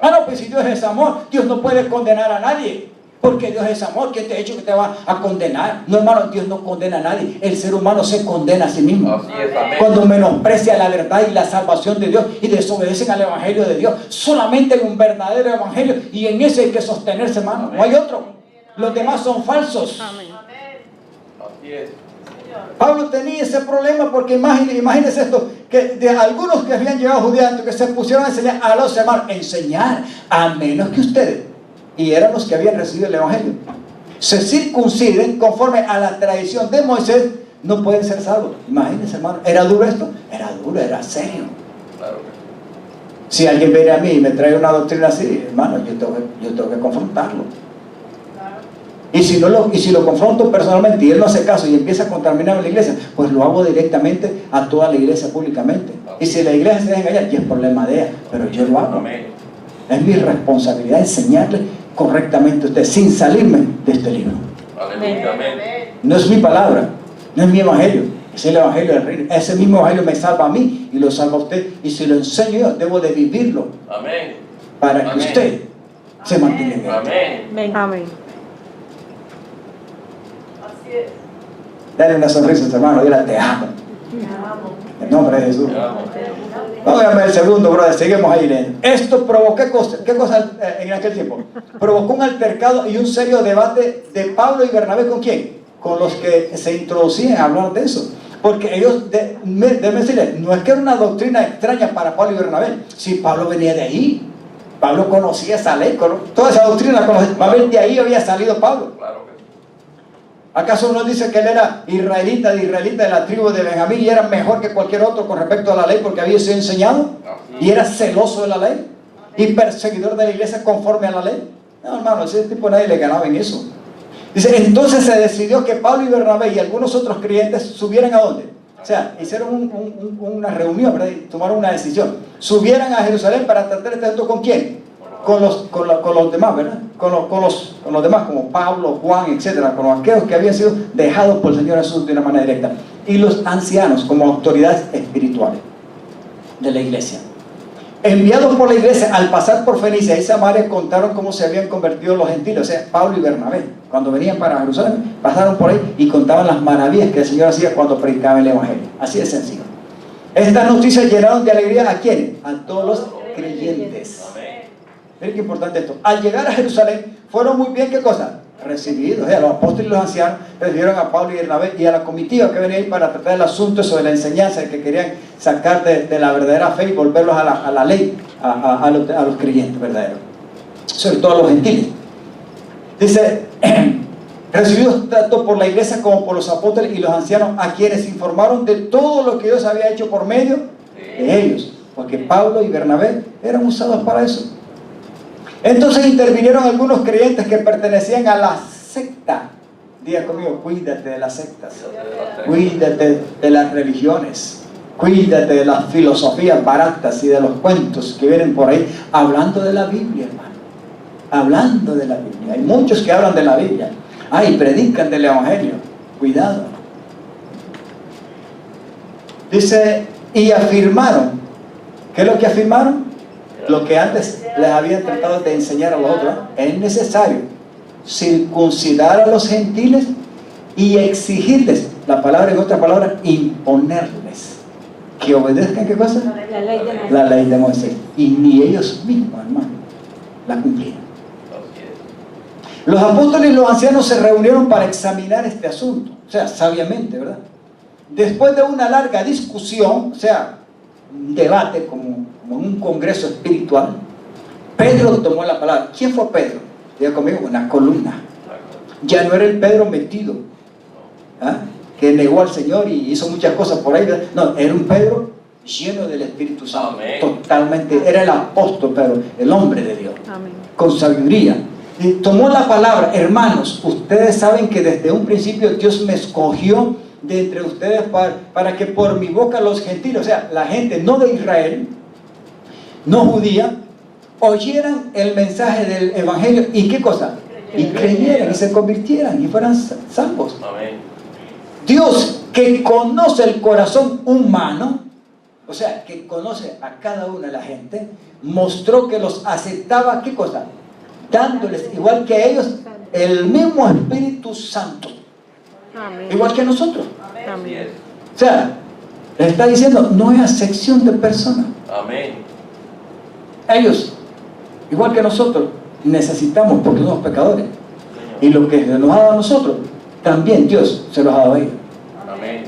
Ah, no, pues si Dios es amor, Dios no puede condenar a nadie. Porque Dios es amor. ¿Qué te ha hecho que te va a condenar? No, hermano, Dios no condena a nadie. El ser humano se condena a sí mismo. Así es, amén. Cuando menosprecia la verdad y la salvación de Dios y desobedecen al evangelio de Dios. Solamente hay un verdadero evangelio, y en ese hay que sostenerse, hermano. No hay otro. Los demás son falsos. Amén. Así es. Pablo tenía ese problema porque imagínense esto, que de algunos que habían llegado judíos que se pusieron a enseñar a los hermanos, enseñar a menos que ustedes, y eran los que habían recibido el evangelio, se circunciden conforme a la tradición de Moisés, no pueden ser salvos. Imagínense, hermano, ¿era duro esto? Era duro, era serio. Claro. Si alguien viene a mí y me trae una doctrina así, hermano, yo tengo que confrontarlo. Y si lo confronto personalmente y él no hace caso y empieza a contaminar la iglesia, pues lo hago directamente a toda la iglesia públicamente. Y si la iglesia se deja engañar, ya es problema de ella, pero yo lo hago. Amén. Es mi responsabilidad enseñarle correctamente a usted sin salirme de este libro. Aleluya. Amén. No es mi palabra, no es mi evangelio, es el evangelio del reino. Ese mismo evangelio me salva a mí y lo salva a usted. Y si lo enseño yo, debo de vivirlo Amén. para que Amén. usted se mantenga en él. Amén. Amén. Dale una sonrisa a tu hermano, dile te amo. En nombre de Jesús. Vamos a ver el segundo, brother. Seguimos ahí leyendo. Esto provocó ¿qué cosa en aquel tiempo? Provocó un altercado y un serio debate de Pablo y Bernabé. ¿Con quién? Con los que se introducían a hablar de eso. Porque ellos, déjenme decirles, no es que era una doctrina extraña para Pablo y Bernabé. Si Pablo venía de ahí, Pablo conocía esa ley, toda esa doctrina la conocía. De ahí había salido Pablo. Claro que sí. ¿Acaso uno dice que él era israelita de la tribu de Benjamín y era mejor que cualquier otro con respecto a la ley porque había sido enseñado? Y era celoso de la ley y perseguidor de la iglesia conforme a la ley. No, hermano, ese tipo nadie le ganaba en eso. Dice, entonces se decidió que Pablo y Bernabé y algunos otros creyentes subieran ¿a dónde? O sea, hicieron una reunión, ¿verdad? Y tomaron una decisión. Subieran a Jerusalén para tratar este asunto ¿con quién? Con los demás, ¿verdad? Con los demás, como Pablo, Juan, etcétera, con aquellos que habían sido dejados por el Señor Jesús de una manera directa. Y los ancianos, como autoridades espirituales de la iglesia. Enviados por la iglesia, al pasar por Fenicia y Samaria, contaron cómo se habían convertido los gentiles, o sea, Pablo y Bernabé. Cuando venían para Jerusalén, pasaron por ahí y contaban las maravillas que el Señor hacía cuando predicaba el evangelio. Así de sencillo. Estas noticias llenaron de alegría ¿a quiénes? A todos los creyentes. Miren qué importante esto. Al llegar a Jerusalén, fueron muy bien, ¿qué cosa? Recibidos. O sea, los apóstoles y los ancianos recibieron a Pablo y Bernabé y a la comitiva que venía ahí para tratar el asunto sobre la enseñanza que querían sacar de la verdadera fe y volverlos a la ley, a los creyentes verdaderos, sobre todo a los gentiles. Dice, recibidos tanto por la iglesia como por los apóstoles y los ancianos, a quienes informaron de todo lo que Dios había hecho por medio de ellos, porque Pablo y Bernabé eran usados para eso. Entonces intervinieron algunos creyentes que pertenecían a la secta. Diga conmigo, cuídate de las sectas, cuídate de las religiones, cuídate de las filosofías baratas y de los cuentos que vienen por ahí, hablando de la Biblia, hermano, hablando de la Biblia. Hay muchos que hablan de la Biblia, y predican del evangelio. Cuidado. Dice, y afirmaron. ¿Qué es lo que afirmaron? Lo que antes les habían tratado de enseñar a los otros. Es necesario circuncidar a los gentiles y exigirles, la palabra en otra palabra, imponerles que obedezcan, ¿qué cosa? La ley de Moisés. Y ni ellos mismos, hermano, la cumplieron. Los apóstoles y los ancianos se reunieron para examinar este asunto, o sea, sabiamente, ¿verdad? Después de una larga discusión, o sea, un debate como un congreso espiritual, Pedro tomó la palabra. ¿Quién fue Pedro? Diga conmigo, una columna. Ya no era el Pedro metido, que negó al Señor y hizo muchas cosas por ahí. No, era un Pedro lleno del Espíritu Santo. Amén. Totalmente, era el apóstol Pedro, el hombre de Dios. Amén. Con sabiduría. Y tomó la palabra. Hermanos, ustedes saben que desde un principio Dios me escogió de entre ustedes para que por mi boca los gentiles, o sea, la gente no de Israel, no judía, oyeran el mensaje del evangelio y ¿qué cosa? Y creyeran y se convirtieran y fueran salvos. Amén. Dios, que conoce el corazón humano, o sea, que conoce a cada una de la gente, mostró que los aceptaba, ¿qué cosa? Dándoles, igual que a ellos, el mismo Espíritu Santo, Amén. igual que a nosotros. Así Amén. es. O sea, le está diciendo, no hay acepción de personas. Amén. Ellos, igual que nosotros, necesitamos porque somos pecadores. Y lo que se nos ha dado a nosotros, también Dios se los ha dado a ellos. Amén.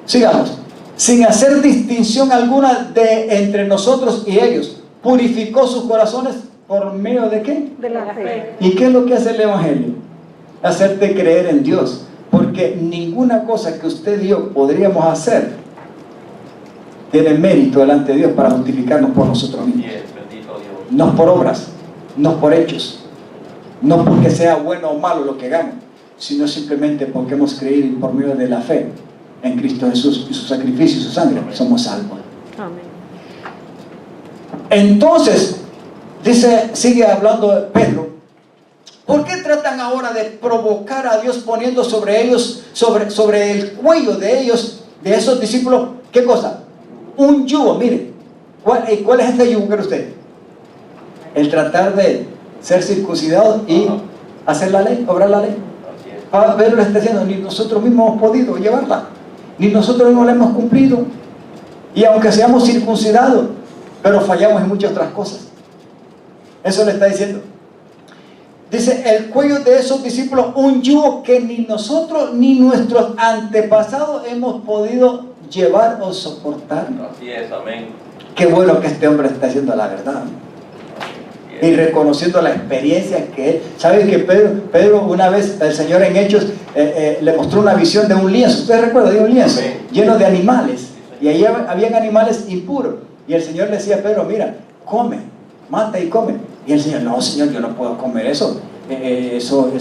Sigamos. Sin hacer distinción alguna entre nosotros y ellos, purificó sus corazones por medio de ¿qué? De la fe. ¿Y qué es lo que hace el Evangelio? Hacerte creer en Dios. Porque ninguna cosa que usted y yo podríamos hacer tiene mérito delante de Dios para justificarnos por nosotros Así mismos. es. Bendito Dios. No por obras, no por hechos, no porque sea bueno o malo lo que hagamos, sino simplemente porque hemos creído y por medio de la fe en Cristo Jesús y su sacrificio y su sangre somos salvos. Amén. Entonces, sigue hablando Pedro, ¿por qué tratan ahora de provocar a Dios poniendo sobre ellos, sobre el cuello de ellos, de esos discípulos, qué cosa? Un yugo, mire, ¿cuál es este yugo que era usted? El tratar de ser circuncidado y hacer la ley, obrar la ley. Así es. Pedro le está diciendo, ni nosotros mismos hemos podido llevarla, ni nosotros mismos la hemos cumplido. Y aunque seamos circuncidados, pero fallamos en muchas otras cosas. Eso le está diciendo. Dice, el cuello de esos discípulos, un yugo que ni nosotros ni nuestros antepasados hemos podido llevar o soportar. Así es. Amén. Qué bueno que este hombre está haciendo la verdad. Así Y es. reconociendo la experiencia que él, ¿sabe que Pedro una vez, el Señor en Hechos, le mostró una visión de un lienzo? ¿Ustedes recuerdan de un lienzo? Amén. Lleno de animales, y ahí habían animales impuros, y el Señor le decía a Pedro, mira, come, mata y come, y el Señor, no Señor, yo no puedo comer eso, eso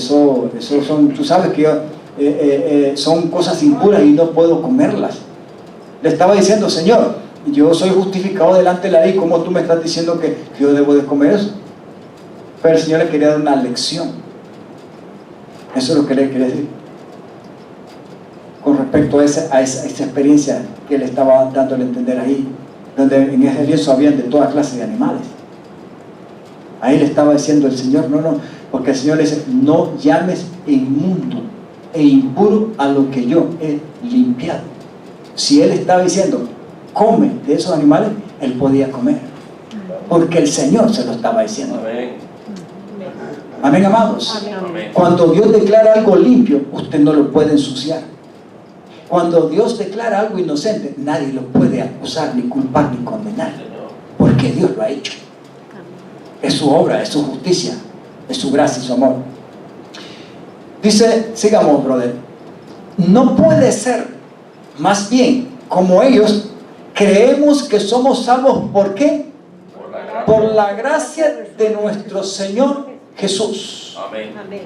son, tú sabes que son cosas impuras y no puedo comerlas. Le estaba diciendo, Señor, yo soy justificado delante de la ley, ¿cómo tú me estás diciendo que yo debo de comer eso? Pero el Señor le quería dar una lección. Eso es lo que le quería decir con respecto a esa experiencia que le estaba dándole a entender ahí, donde en ese lienzo habían de toda clase de animales. Ahí le estaba diciendo el Señor, no, porque el Señor le dice, no llames inmundo e impuro a lo que yo he limpiado. Si Él estaba diciendo, come de esos animales, Él podía comer, porque el Señor se lo estaba diciendo. Amén. Amén, amados. Amén. Cuando Dios declara algo limpio, usted no lo puede ensuciar. Cuando Dios declara algo inocente, nadie lo puede acusar, ni culpar, ni condenar, Señor. porque Dios lo ha hecho. Es su obra, es su justicia, es su gracia y su amor. Dice, sigamos, brother. No puede ser, más bien, como ellos, creemos que somos salvos. ¿Por qué? Por la gracia. Por la gracia de nuestro Señor Jesús. Amén. Amén.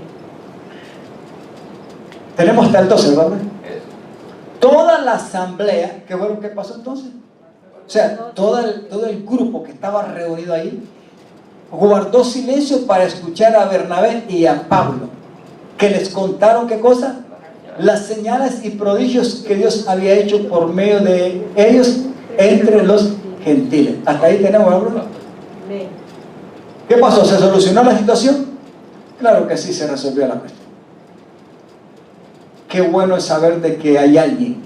Tenemos hasta el 12, ¿verdad? Eso. Toda la asamblea, ¿qué fue lo que pasó entonces? O sea, todo el grupo que estaba reunido ahí guardó silencio para escuchar a Bernabé y a Pablo, que les contaron ¿qué cosa? Las señales y prodigios que Dios había hecho por medio de ellos entre los gentiles. Hasta ahí tenemos, ¿verdad? Amén. ¿Qué pasó? ¿Se solucionó la situación? Claro que sí, se resolvió la cuestión. Qué bueno es saber de que hay alguien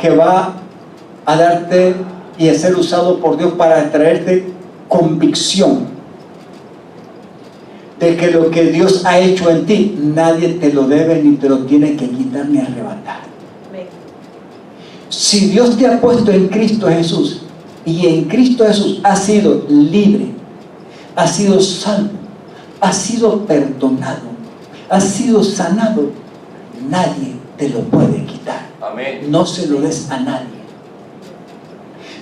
que va a darte y a ser usado por Dios para traerte convicción de que lo que Dios ha hecho en ti, nadie te lo debe ni te lo tiene que quitar ni arrebatar. Amén. Si Dios te ha puesto en Cristo Jesús y en Cristo Jesús has sido libre, has sido salvo, has sido perdonado, has sido sanado, nadie te lo puede quitar. Amén. No se lo des a nadie.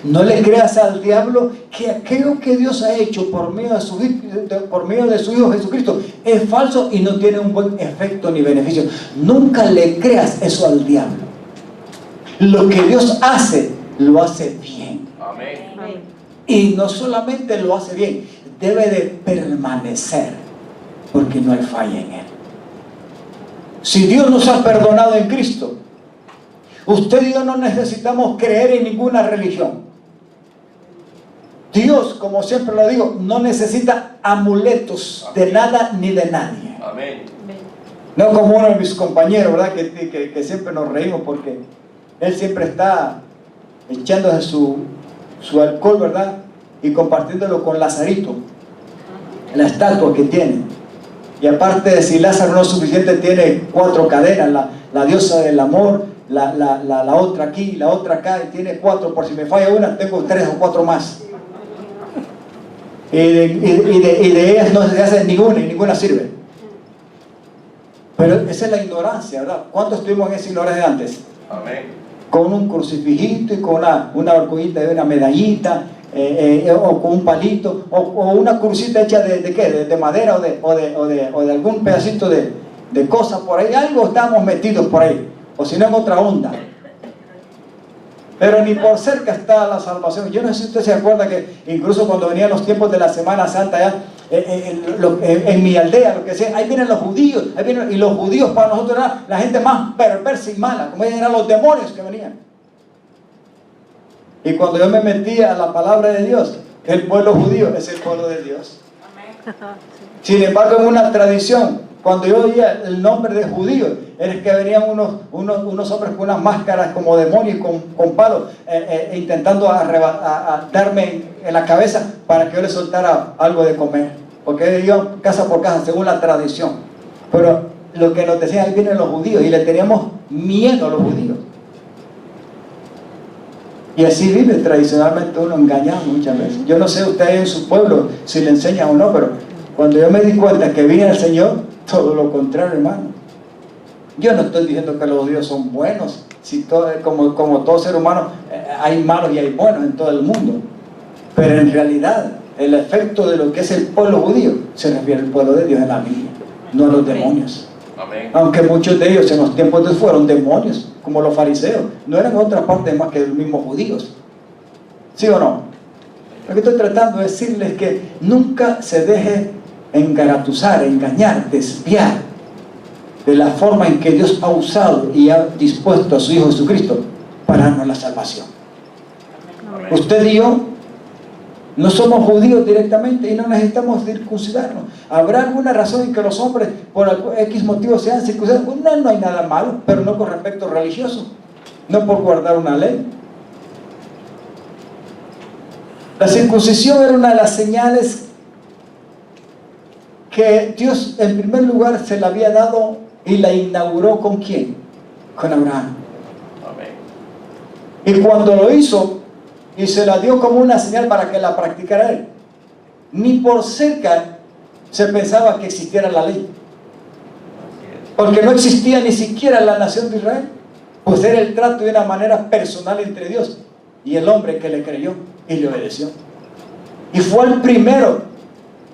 No le creas al diablo que aquello que Dios ha hecho por medio de su Hijo Jesucristo es falso y no tiene un buen efecto ni beneficio. Nunca le creas eso al diablo. Lo que Dios hace, lo hace bien. Amén. Amén. Y no solamente lo hace bien, debe de permanecer, porque no hay falla en Él. Si Dios nos ha perdonado en Cristo, usted y yo no necesitamos creer en ninguna religión. Dios, como siempre lo digo, no necesita amuletos de nada ni de nadie. Amén. No como uno de mis compañeros, ¿verdad? Que siempre nos reímos porque él siempre está echándose su alcohol, ¿verdad? Y compartiéndolo con Lazarito, la estatua que tiene. Y aparte de si Lázaro no es suficiente, tiene 4 cadenas, la diosa del amor, la otra aquí, la otra acá, y tiene 4. Por si me falla una, tengo 3 o 4 más. Y de ellas no se hace ninguna y ninguna sirve. Pero esa es la ignorancia, ¿verdad? ¿Cuántos estuvimos en esa ignorancia antes? Amén. Con un crucifijito y con una argollita de una medallita, o con un palito, o una crucita hecha de ¿qué? De madera o de algún pedacito de cosa por ahí. Algo estamos metidos por ahí, o si no en otra onda. Pero ni por cerca está la salvación. Yo no sé si usted se acuerda que incluso cuando venían los tiempos de la Semana Santa allá, en mi aldea, lo que sea, ahí vienen los judíos, y los judíos para nosotros eran la gente más perversa y mala, como ellos eran los demonios que venían. Y cuando yo me metía a la palabra de Dios, el pueblo judío es el pueblo de Dios. Sin embargo, en una tradición, cuando yo oía el nombre de judío, es que venían unos hombres con unas máscaras como demonios con palos, intentando darme en la cabeza para que yo les soltara algo de comer, porque ellos iban casa por casa según la tradición. Pero lo que nos decían, ahí vienen los judíos, y le teníamos miedo a los judíos. Y así vive tradicionalmente uno engañado muchas veces. Yo no sé usted en su pueblo si le enseñan o no, pero cuando yo me di cuenta que vine al Señor, todo lo contrario, hermano. Yo no estoy diciendo que los judíos son buenos, si como todo ser humano hay malos y hay buenos en todo el mundo, pero en realidad el efecto de lo que es el pueblo judío se refiere al pueblo de Dios en la Biblia, no a los demonios. Amén. Aunque muchos de ellos en los tiempos de Dios fueron demonios, como los fariseos, no eran otra parte más que los mismos judíos. ¿Sí o no? Lo que estoy tratando de decirles es que nunca se deje engaratuzar, engañar, desviar de la forma en que Dios ha usado y ha dispuesto a su Hijo Jesucristo para darnos la salvación. Amén. Usted y yo no somos judíos directamente y no necesitamos circuncidarnos. ¿Habrá alguna razón en que los hombres por X motivo sean circuncidados? Pues no hay nada malo, pero no con respecto religioso, no por guardar una ley. La circuncisión era una de las señales que Dios en primer lugar se la había dado y la inauguró ¿con quién? Con Abraham. Amén. Y cuando lo hizo y se la dio como una señal para que la practicara él, ni por cerca se pensaba que existiera la ley, porque no existía ni siquiera la nación de Israel, pues era el trato de una manera personal entre Dios y el hombre que le creyó y le obedeció, y fue el primero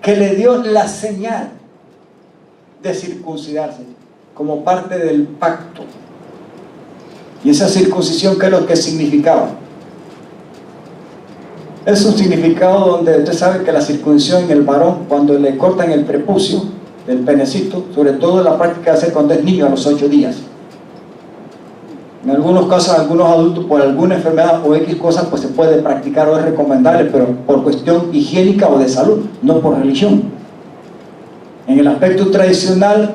que le dio la señal de circuncidarse como parte del pacto. Y esa circuncisión, ¿qué es lo que significaba? Es un significado donde usted sabe que la circuncisión en el varón, cuando le cortan el prepucio del penecito, sobre todo la práctica de hacer cuando es niño a los 8 días. En algunos casos, algunos adultos por alguna enfermedad o X cosas, pues se puede practicar o es recomendable, pero por cuestión higiénica o de salud, no por religión. En el aspecto tradicional,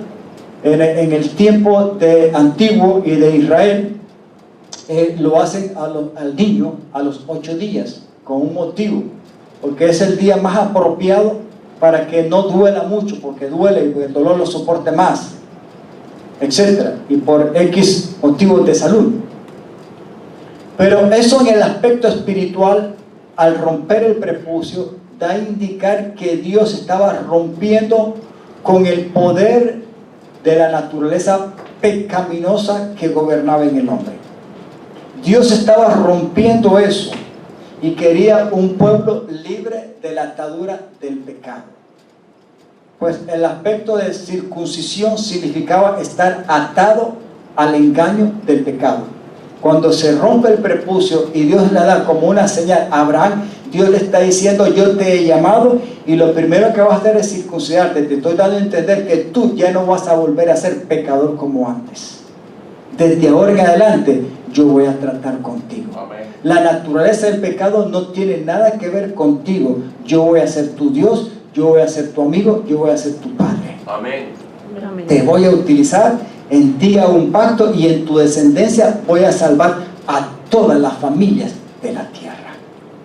en el tiempo antiguo y de Israel, lo hacen al niño a los 8 días, con un motivo, porque es el día más apropiado para que no duela mucho, porque duele y porque el dolor lo soporte más, etcétera, y por X motivos de salud. Pero eso en el aspecto espiritual, al romper el prepucio, da a indicar que Dios estaba rompiendo con el poder de la naturaleza pecaminosa que gobernaba en el hombre. Dios estaba rompiendo eso, y quería un pueblo libre de la atadura del pecado. Pues el aspecto de circuncisión significaba estar atado al engaño del pecado. Cuando se rompe el prepucio y Dios le da como una señal a Abraham, Dios le está diciendo: yo te he llamado y lo primero que vas a hacer es circuncidarte. Te estoy dando a entender que tú ya no vas a volver a ser pecador como antes. Desde ahora en adelante yo voy a tratar contigo. Amén. La naturaleza del pecado no tiene nada que ver contigo. Yo voy a ser tu Dios, yo voy a ser tu amigo, yo voy a ser tu Padre. Amén. Amén. Te voy a utilizar, en ti hago un pacto y en tu descendencia voy a salvar a todas las familias de la tierra.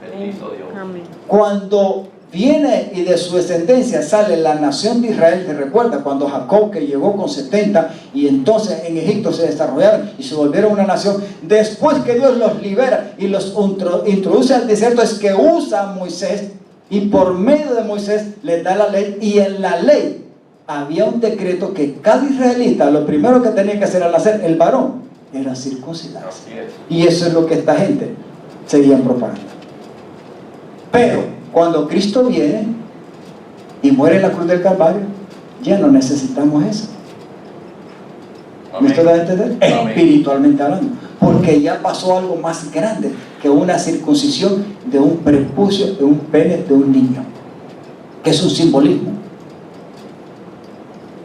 Bendito Dios. Amén. Cuando viene y de su descendencia sale la nación de Israel, te recuerda cuando Jacob, que llegó con 70 y entonces en Egipto se desarrollaron y se volvieron una nación, después que Dios los libera y los introduce al desierto, es que usa a Moisés y por medio de Moisés les da la ley, y en la ley había un decreto que cada israelita lo primero que tenía que hacer al nacer, el varón, era circuncidarse. Así es. Y eso es lo que esta gente seguían propagando. Pero cuando Cristo viene y muere en la cruz del Calvario, ya no necesitamos eso. ¿Me Amén. estoy dando a entender? Amén. Espiritualmente hablando. Porque ya pasó algo más grande que una circuncisión de un prepucio, de un pene, de un niño. Que es un simbolismo.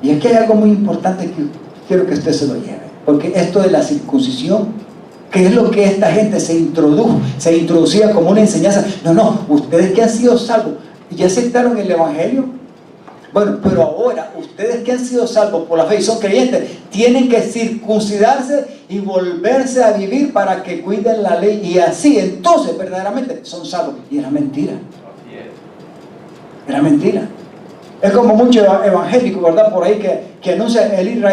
Y aquí hay algo muy importante que quiero que usted se lo lleve. Porque esto de la circuncisión, que es lo que esta gente se introducía como una enseñanza. No, ustedes que han sido salvos, ¿ya aceptaron el Evangelio? Bueno, pero ahora, ustedes que han sido salvos por la fe y son creyentes, tienen que circuncidarse y volverse a vivir para que cuiden la ley. Y así, entonces, verdaderamente, son salvos. Y era mentira. Así es. Era mentira. Es como muchos evangélicos, ¿verdad? Por ahí que anuncian el ir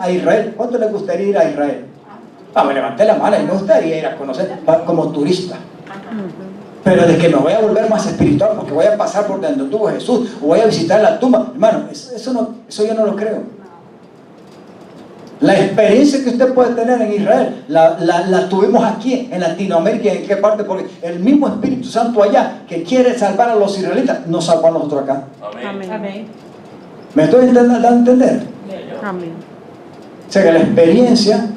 a Israel. ¿Cuánto les gustaría ir a Israel? Me levanté la mano y me gustaría ir a conocer como turista. Pero de que me voy a volver más espiritual porque voy a pasar por donde estuvo Jesús o voy a visitar la tumba, hermano, eso yo no lo creo. La experiencia que usted puede tener en Israel la tuvimos aquí en Latinoamérica. ¿En qué parte? Porque el mismo Espíritu Santo allá que quiere salvar a los israelitas nos salvó a nosotros acá. Amén. Amén. ¿Me estoy dando a entender? Señor. Amén. O sea que la experiencia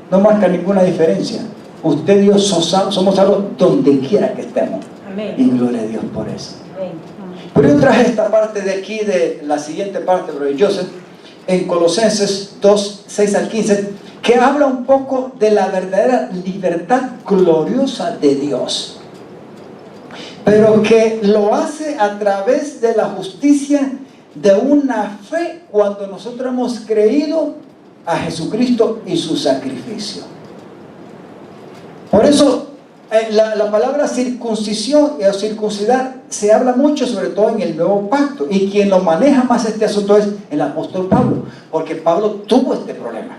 no marca ninguna diferencia. Usted y yo somos salvos donde quiera que estemos. Y gloria a Dios por eso. Pero yo traje esta parte de aquí, de la siguiente parte, brother Joseph, en Colosenses 2, 6 al 15, que habla un poco de la verdadera libertad gloriosa de Dios, pero que lo hace a través de la justicia de una fe cuando nosotros hemos creído a Jesucristo y su sacrificio. Por eso la palabra circuncisión o circuncidar se habla mucho, sobre todo en el Nuevo Pacto, y quien lo maneja más este asunto es el apóstol Pablo, porque Pablo tuvo este problema.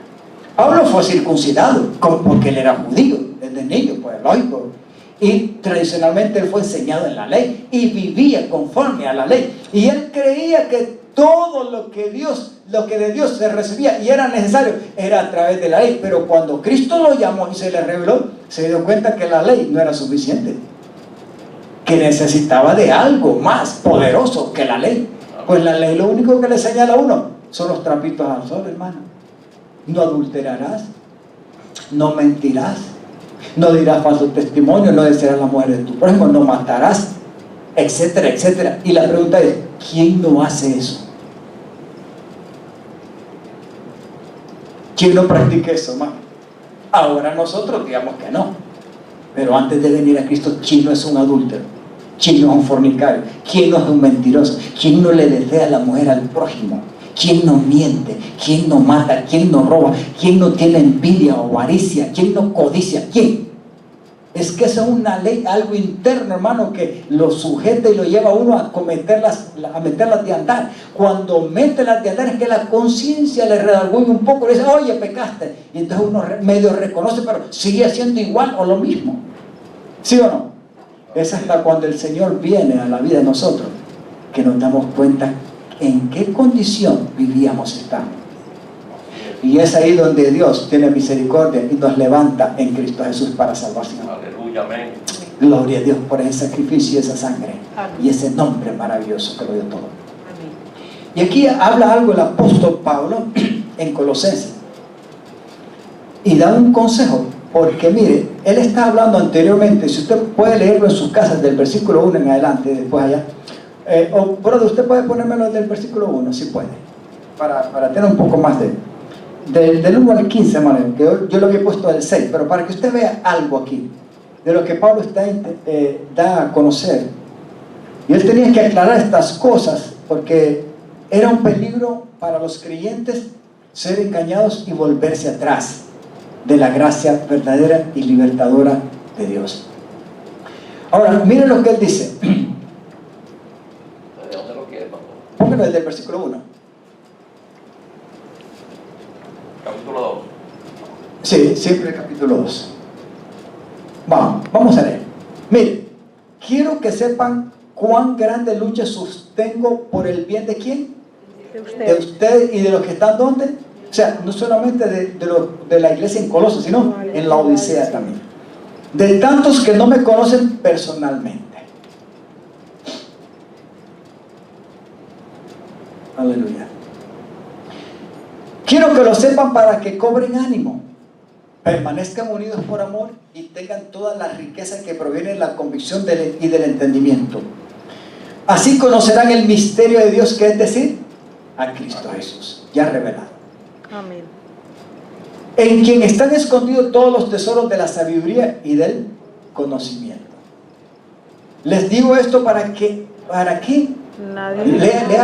Pablo fue circuncidado porque él era judío desde niño, pues lógico, y tradicionalmente él fue enseñado en la ley y vivía conforme a la ley, y él creía que todo lo que de Dios se recibía y era necesario era a través de la ley. Pero cuando Cristo lo llamó y se le reveló, se dio cuenta que la ley no era suficiente, que necesitaba de algo más poderoso que la ley. Pues la ley lo único que le señala a uno son los trapitos al sol, hermano. No adulterarás, no mentirás, no dirás falso testimonio, no desearás la mujer de tu prójimo, no matarás, etcétera, etcétera. Y la pregunta es, ¿quién no hace eso? ¿Quién no practica eso, hermano? Ahora nosotros digamos que no. Pero antes de venir a Cristo, ¿quién no es un adúltero? ¿Quién no es un fornicario? ¿Quién no es un mentiroso? ¿Quién no le desea la mujer al prójimo? ¿Quién no miente? ¿Quién no mata? ¿Quién no roba? ¿Quién no tiene envidia o avaricia? ¿Quién no codicia? ¿Quién? Es que esa es una ley, algo interno, hermano, que lo sujeta y lo lleva a uno a meterlas de andar. Cuando mete las de andar es que la conciencia le redarguye un poco, le dice, oye, pecaste. Y entonces uno medio reconoce, pero sigue haciendo igual o lo mismo. ¿Sí o no? Es hasta cuando el Señor viene a la vida de nosotros que nos damos cuenta en qué condición vivíamos estamos. Y es ahí donde Dios tiene misericordia y nos levanta en Cristo Jesús para salvación. Aleluya, amén. Gloria a Dios por ese sacrificio y esa sangre. Amén. Y ese nombre maravilloso que lo dio todo. Amén. Y aquí habla algo el apóstol Pablo en Colosenses. Y da un consejo. Porque mire, él está hablando anteriormente. Si usted puede leerlo en sus casas del versículo 1 en adelante, después allá. O brother, usted puede ponérmelo del versículo 1, si puede. Para tener un poco más del 1 al 15, hermano, que yo lo había puesto del 6, pero para que usted vea algo aquí, de lo que Pablo da a conocer. Y él tenía que aclarar estas cosas, porque era un peligro para los creyentes ser engañados y volverse atrás de la gracia verdadera y libertadora de Dios. Ahora, miren lo que él dice. ¿De dónde lo quiere, pastor? Pónganlo desde el versículo 1. Capítulo 2. Sí, siempre el capítulo 2. Vamos a leer. Mire, quiero que sepan cuán grande lucha sostengo por el bien de quién. De ustedes y de los que están donde. O sea, no solamente de la iglesia en Colosas, sino en la Odisea también. De tantos que no me conocen personalmente. Aleluya. Quiero que lo sepan para que cobren ánimo, permanezcan unidos por amor y tengan toda la riqueza que proviene de la convicción y del entendimiento. Así conocerán el misterio de Dios, que es decir, a Cristo Jesús, ya revelado. Amén. En quien están escondidos todos los tesoros de la sabiduría y del conocimiento. Les digo esto para que lea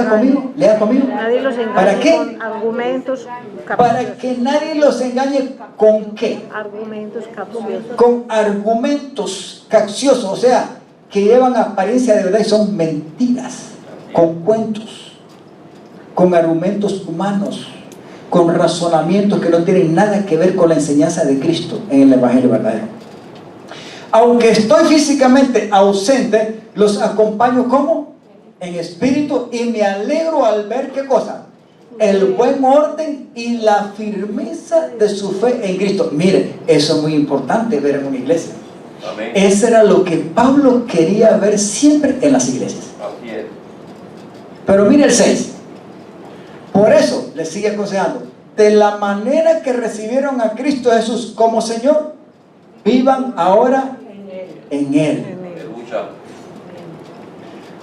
conmigo. Nadie los engañe. ¿Para qué? Con argumentos Para capciosos. que nadie los engañe con qué. Argumentos capciosos. Con argumentos capciosos, o sea, que llevan apariencia de verdad y son mentiras, con cuentos, con argumentos humanos, con razonamientos que no tienen nada que ver con la enseñanza de Cristo en el Evangelio verdadero. Aunque estoy físicamente ausente, los acompaño como en espíritu, y me alegro al ver ¿qué cosa? El buen orden y la firmeza de su fe en Cristo. Mire, eso es muy importante ver en una iglesia. Amén. Eso era lo que Pablo quería ver siempre en las iglesias. Así es. Pero mire el 6. Por eso les sigue aconsejando: de la manera que recibieron a Cristo Jesús como Señor, vivan ahora en Él, Aleluya.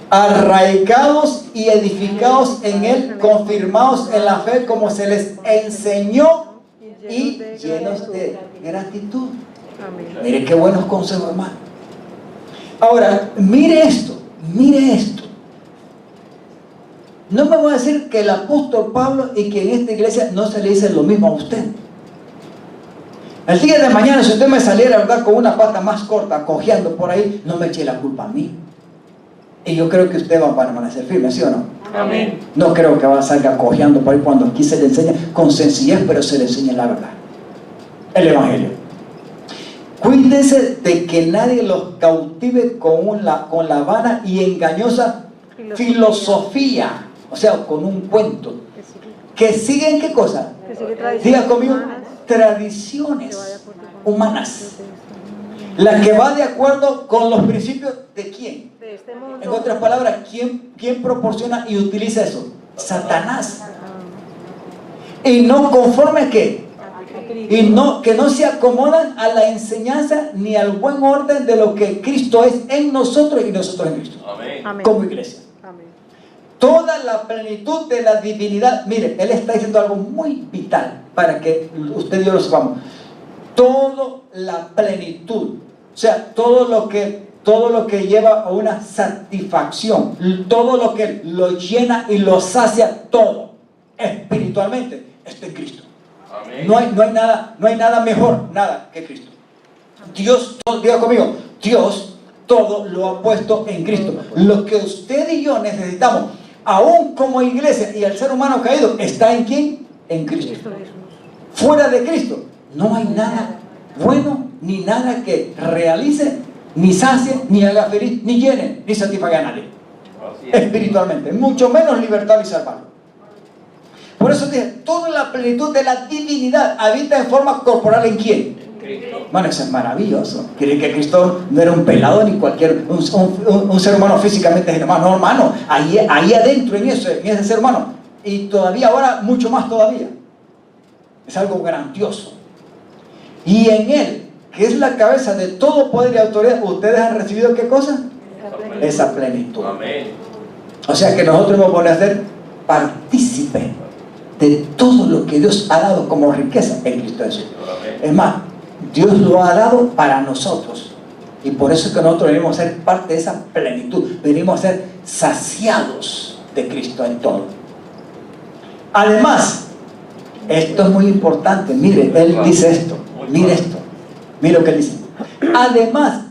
arraigados y edificados en Él, confirmados en la fe como se les enseñó y llenos de gratitud. Amén. Mire qué buenos consejos, hermano. Ahora, mire esto. No me voy a decir que el apóstol Pablo y que en esta iglesia no se le dice lo mismo a usted. El día de mañana, si usted me saliera, ¿verdad?, con una pata más corta, cojeando por ahí, no me eche la culpa a mí. Y yo creo que usted va a permanecer firme, ¿sí o no? Amén. No creo que va a salga cojeando por ahí cuando aquí se le enseña con sencillez, pero se le enseña la verdad. El Evangelio. Cuídense de que nadie los cautive con la vana y engañosa filosofía, o sea, con un cuento. Que siguen ¿qué cosa? Que sigue tradiciones Diga conmigo, humanas. tradiciones humanas. La que va de acuerdo con los principios de quién. De este mundo. En otras palabras, ¿quién proporciona y utiliza eso? Satanás. Y no conforme a qué. Y que no se acomodan a la enseñanza ni al buen orden de lo que Cristo es en nosotros y nosotros en Cristo. Amén. Amén. Como iglesia. Amén. Toda la plenitud de la divinidad. Mire, él está diciendo algo muy vital para que usted y yo lo sepamos. Toda la plenitud, o sea, todo lo que lleva a una satisfacción, todo lo que lo llena y lo sacia todo espiritualmente, está en Cristo. Amén. No hay nada mejor, nada que Cristo. Dios, diga conmigo, Dios todo lo ha puesto en Cristo. Lo que usted y yo necesitamos, aún como iglesia y el ser humano caído, está en ¿quién? En Cristo. Cristo Jesús. Fuera de Cristo no hay nada bueno, ni nada que realice, ni sacie, ni haga feliz, ni llene, ni satisfaga a nadie Así es. espiritualmente, mucho menos libertad y salvarlo. Por eso dije, toda la plenitud de la divinidad habita en forma corporal ¿en quién? Cristo. Bueno, eso es maravilloso. Quiere que Cristo no era un pelado ni cualquier un ser humano físicamente hermano. No, hermano, ahí adentro en ese ser humano, y todavía ahora mucho más todavía, es algo grandioso. Y en Él, que es la cabeza de todo poder y autoridad, ustedes han recibido ¿qué cosa? Esa plenitud. Amén. O sea que nosotros nos vamos a ser partícipes de todo lo que Dios ha dado como riqueza en Cristo Jesús. Amén. Es más, Dios lo ha dado para nosotros, y por eso es que nosotros venimos a ser parte de esa plenitud, venimos a ser saciados de Cristo en todo. Además, esto es muy importante. Mire, Él dice esto, mire esto, mire lo que Él dice. Además,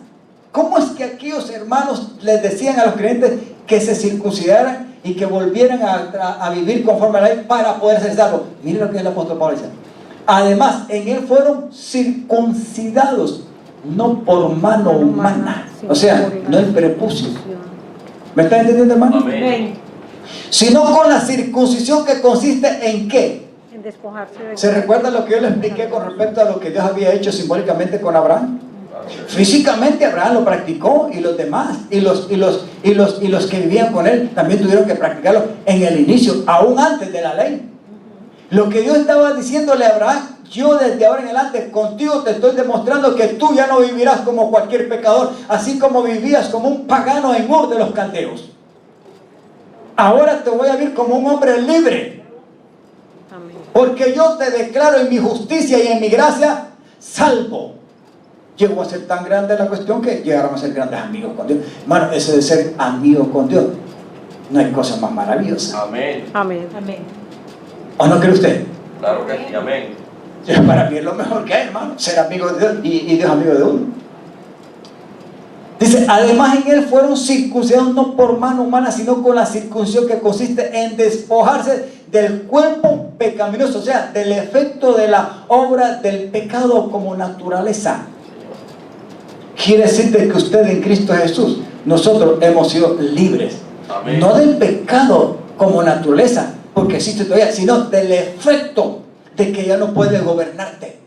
¿cómo es que aquellos hermanos les decían a los creyentes que se circuncidaran y que volvieran a vivir conforme a la ley para poder ser salvos? Mire lo que el apóstol Pablo dice. Además, en Él fueron circuncidados, no por mano humana. O sea, no el prepucio. ¿Me está entendiendo, hermano? Amén. Sino con la circuncisión, que consiste en ¿qué? En despojarse de... ¿Se recuerda lo que yo le expliqué con respecto a lo que Dios había hecho simbólicamente con Abraham? Físicamente Abraham lo practicó, y los demás, y los que vivían con él también tuvieron que practicarlo en el inicio, aún antes de la ley. Lo que Dios estaba diciéndole a Abraham: yo desde ahora en adelante contigo te estoy demostrando que tú ya no vivirás como cualquier pecador, así como vivías como un pagano en Ur de los Caldeos. Ahora te voy a vivir como un hombre libre, Amén. porque yo te declaro en mi justicia y en mi gracia salvo. Llegó a ser tan grande la cuestión que llegaron a ser grandes amigos con Dios. Hermano, eso de ser amigos con Dios, no hay cosa más maravillosa. Amén. Amén. ¿O no cree usted? Claro que sí. Amén. Para mí es lo mejor que hay, hermano, ser amigo de Dios y Dios amigo de uno. Dice, además en Él fueron circuncidados no por mano humana, sino con la circuncisión que consiste en despojarse del cuerpo pecaminoso, o sea, del efecto de la obra del pecado como naturaleza. Quiere decir que usted en Cristo Jesús, nosotros hemos sido libres. Amén. No del pecado como naturaleza, porque existe todavía, sino del efecto de que ya no puede gobernarte.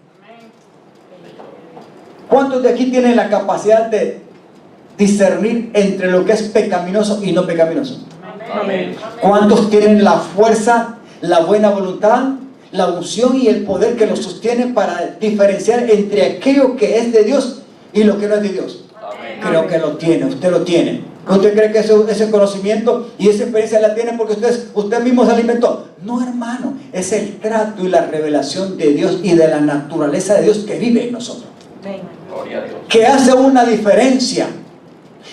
¿Cuántos de aquí tienen la capacidad de discernir entre lo que es pecaminoso y no pecaminoso? Amén. ¿Cuántos tienen la fuerza, la buena voluntad, la unción y el poder que los sostiene para diferenciar entre aquello que es de Dios y lo que no es de Dios? Amén. Creo que lo tiene, usted lo tiene. ¿Usted cree que ese conocimiento y esa experiencia la tiene porque usted mismo se alimentó? No, hermano, es el trato y la revelación de Dios y de la naturaleza de Dios que vive en nosotros, Gloria a Dios. que hace una diferencia.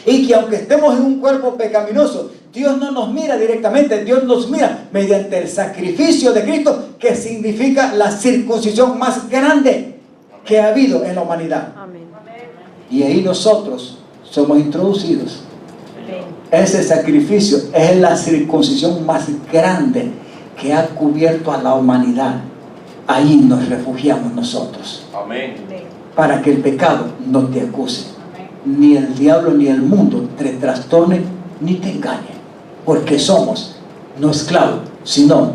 Y que aunque estemos en un cuerpo pecaminoso, Dios no nos mira directamente, Dios nos mira mediante el sacrificio de Cristo, que significa la circuncisión más grande que ha habido en la humanidad. Amén. Y ahí nosotros somos introducidos. Ese sacrificio es la circuncisión más grande que ha cubierto a la humanidad. Ahí nos refugiamos nosotros, Amén. para que el pecado no te acuse, ni el diablo ni el mundo te trastorne ni te engañe, porque somos no esclavos, sino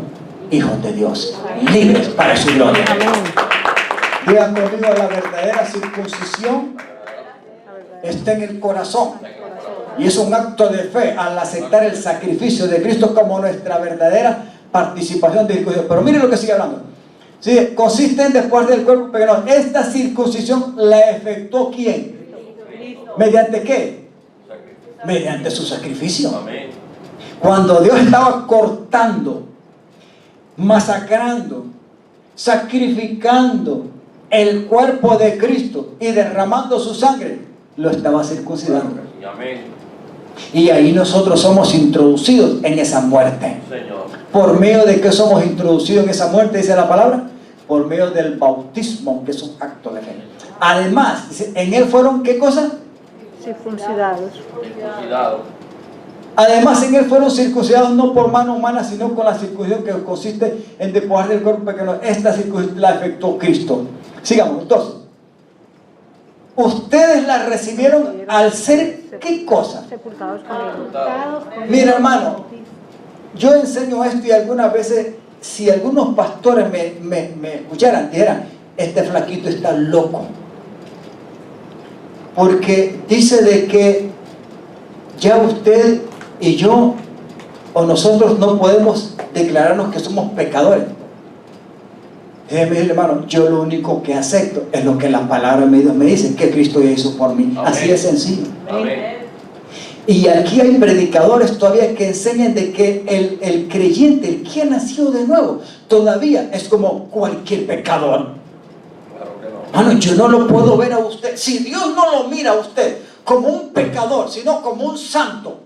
hijos de Dios, libres para su gloria. Amén. Digan conmigo, la verdadera circuncisión está en el corazón, y es un acto de fe al aceptar el sacrificio de Cristo como nuestra verdadera participación de circuncisión. Pero miren lo que sigue hablando. Sí, consiste en después del cuerpo pecaminoso. Esta circuncisión la efectuó ¿quién? ¿Mediante qué? Mediante su sacrificio. Amén. Cuando Dios estaba cortando, masacrando, sacrificando el cuerpo de Cristo y derramando su sangre, lo estaba circuncidando. Amén. Y ahí nosotros somos introducidos en esa muerte. Señor. ¿Por medio de qué somos introducidos en esa muerte? Dice la palabra. Por medio del bautismo, que es un acto de fe. Además, dice, en Él fueron ¿qué cosa? Circuncidados. Circuncidado. Además en Él fueron circuncidados no por mano humana, sino con la circuncisión que consiste en despojar del cuerpo pecaminoso. Esta circuncisión la efectuó Cristo. Sigamos, entonces. Ustedes la recibieron al ser ¿qué cosa? Sepultados con Él. Mira, hermano, yo enseño esto y algunas veces, si algunos pastores me escucharan, dijeran, este flaquito está loco. Porque dice de que ya usted y yo o nosotros no podemos declararnos que somos pecadores. Déjeme decirle, hermano, yo lo único que acepto es lo que la palabra de Dios me dice, que Cristo ya hizo por mí. Amén. Así de sencillo. Amén. Y aquí hay predicadores todavía que enseñan de que el creyente, el que ha nacido de nuevo, todavía es como cualquier pecador. Claro que no. Hermano, yo no lo puedo ver a usted. Si Dios no lo mira a usted como un pecador, sino como un santo,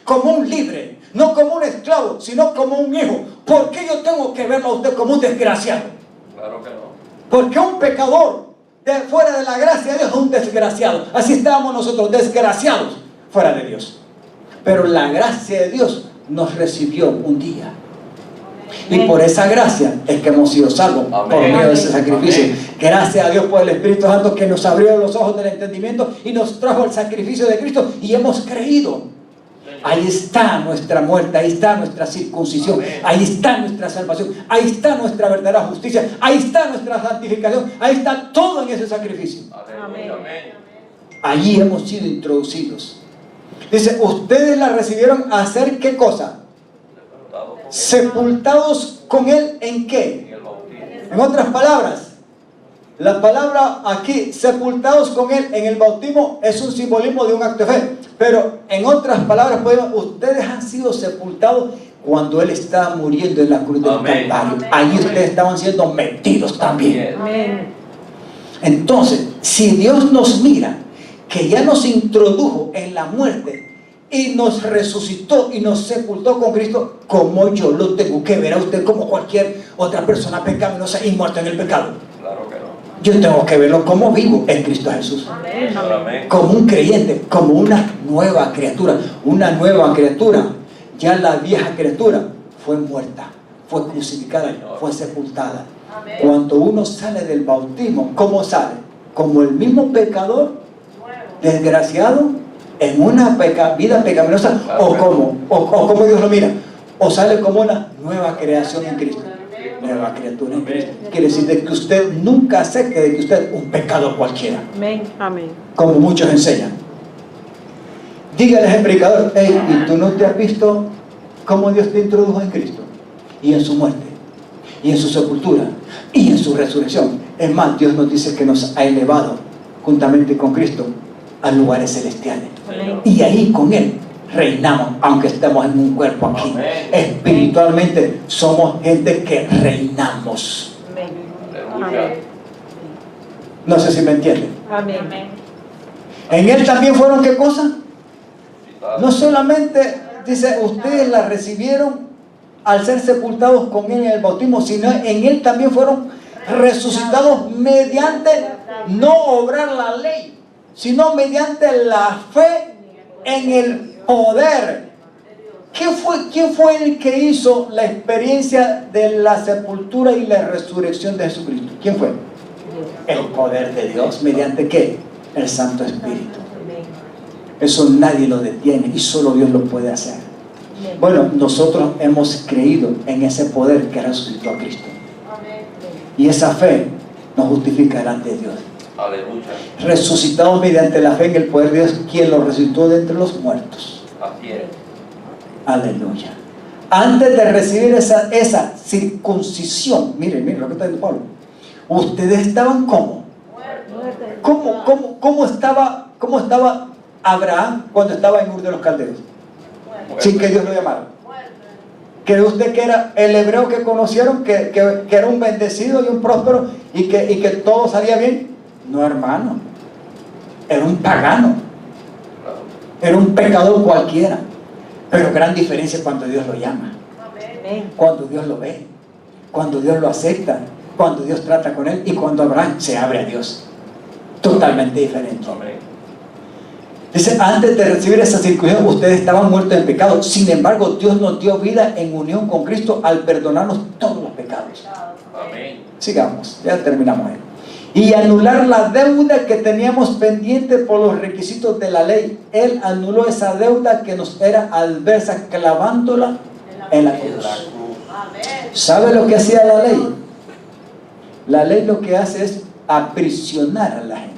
como un libre, no como un esclavo, sino como un hijo, ¿por qué yo tengo que verlo a usted como un desgraciado? Claro que no. Porque un pecador de fuera de la gracia de Dios es un desgraciado. Así estábamos nosotros, desgraciados fuera de Dios. Pero la gracia de Dios nos recibió un día. Y por esa gracia es que hemos sido salvos. Amén. Por medio de ese sacrificio. Amén. Gracias a Dios por el Espíritu Santo que nos abrió los ojos del entendimiento y nos trajo el sacrificio de Cristo y hemos creído. Ahí está nuestra muerte, ahí está nuestra circuncisión, Amén. ahí está nuestra salvación, ahí está nuestra verdadera justicia, ahí está nuestra santificación, ahí está todo en ese sacrificio. Aleluya. Amén. Allí hemos sido introducidos. Dice, ustedes la recibieron a hacer ¿qué cosa? Sepultados con Él ¿en qué? En el bautismo. En otras palabras, la palabra aquí, sepultados con Él en el bautismo, es un simbolismo de un acto de fe. Pero en otras palabras, ustedes han sido sepultados cuando Él estaba muriendo en la cruz del Amén. Calvario. Amén. Allí ustedes estaban siendo metidos también. Amén. Entonces, si Dios nos mira, que ya nos introdujo en la muerte y nos resucitó y nos sepultó con Cristo, como yo lo tengo que ver a usted como cualquier otra persona pecaminosa y muerta en el pecado. Claro que no. Yo tengo que verlo como vivo en Cristo Jesús, Amén. como un creyente, como una nueva criatura. Una nueva criatura. Ya la vieja criatura fue muerta, fue crucificada, fue sepultada. Cuando uno sale del bautismo, ¿cómo sale? Como el mismo pecador desgraciado en una vida pecaminosa, o como Dios lo mira, o sale como una nueva creación en Cristo. Nueva criatura en Cristo. Quiere decir de que usted nunca acepte de que usted es un pecador cualquiera, Amén. Amén. como muchos enseñan. Dígale al predicador, hey, ¿y tú no te has visto cómo Dios te introdujo en Cristo? Y en su muerte, y en su sepultura, y en su resurrección. Es más, Dios nos dice que nos ha elevado juntamente con Cristo a lugares celestiales. Amén. Y ahí con Él reinamos, aunque estemos en un cuerpo aquí. Amén. Espiritualmente somos gente que reinamos. Aleluya. Amén. No sé si me entienden. Amén. En Él también fueron ¿qué cosa? No solamente, dice, ustedes la recibieron al ser sepultados con Él en el bautismo, sino en Él también fueron resucitados mediante no obrar la ley, sino mediante la fe en el poder. ¿Quién fue el que hizo la experiencia de la sepultura y la resurrección de Jesucristo? ¿Quién fue? El poder de Dios. ¿Mediante qué? El Santo Espíritu. Eso nadie lo detiene y solo Dios lo puede hacer. Bueno, nosotros hemos creído en ese poder que resucitó a Cristo. Y esa fe nos justifica delante de Dios. Aleluya. Resucitados mediante la fe en el poder de Dios, quien lo resucitó de entre los muertos. Así es. Aleluya. Antes de recibir esa circuncisión, miren lo que está diciendo Pablo. Ustedes estaban ¿cómo? ¿Cómo estaba Abraham cuando estaba en Ur de los Caldeos? Sin que Dios lo llamara. ¿Cree usted que era el hebreo que conocieron, que era un bendecido y un próspero y que todo salía bien? No, hermano. Era un pagano. Era un pecador cualquiera. Pero gran diferencia cuando Dios lo llama. Cuando Dios lo ve. Cuando Dios lo acepta. Cuando Dios trata con él. Y cuando Abraham se abre a Dios. Totalmente diferente. Amén. Dice, antes de recibir esa circuncisión, ustedes estaban muertos en pecado. Sin embargo, Dios nos dio vida en unión con Cristo al perdonarnos todos los pecados. Amén. Sigamos, ya terminamos ahí. Y anular la deuda que teníamos pendiente por los requisitos de la ley. Él anuló esa deuda que nos era adversa, clavándola en la cruz. ¿Sabe lo que hacía la ley? La ley lo que hace es aprisionar a la gente.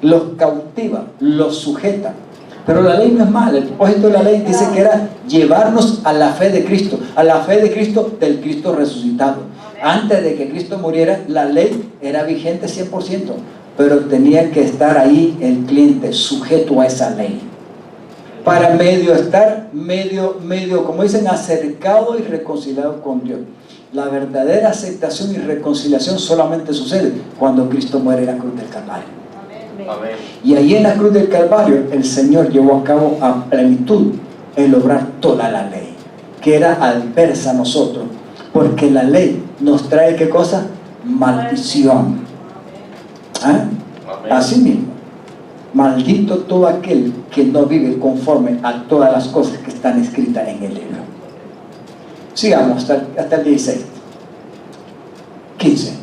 los cautiva, los sujeta. Pero la ley no es mala. El propósito de la ley dice que era llevarnos a la fe de Cristo, a la fe de Cristo, del Cristo resucitado. Antes de que Cristo muriera, la ley era vigente 100%, pero tenía que estar ahí el cliente sujeto a esa ley. Para estar medio, como dicen, acercado y reconciliado con Dios. La verdadera aceptación y reconciliación solamente sucede cuando Cristo muere en la cruz del Calvario. Amén. Y ahí en la cruz del Calvario el Señor llevó a cabo a plenitud el obrar toda la ley, que era adversa a nosotros, porque la ley nos trae ¿qué cosa? Maldición. ¿Ah? Así mismo, maldito todo aquel que no vive conforme a todas las cosas que están escritas en el libro. Sigamos hasta el 16. 15.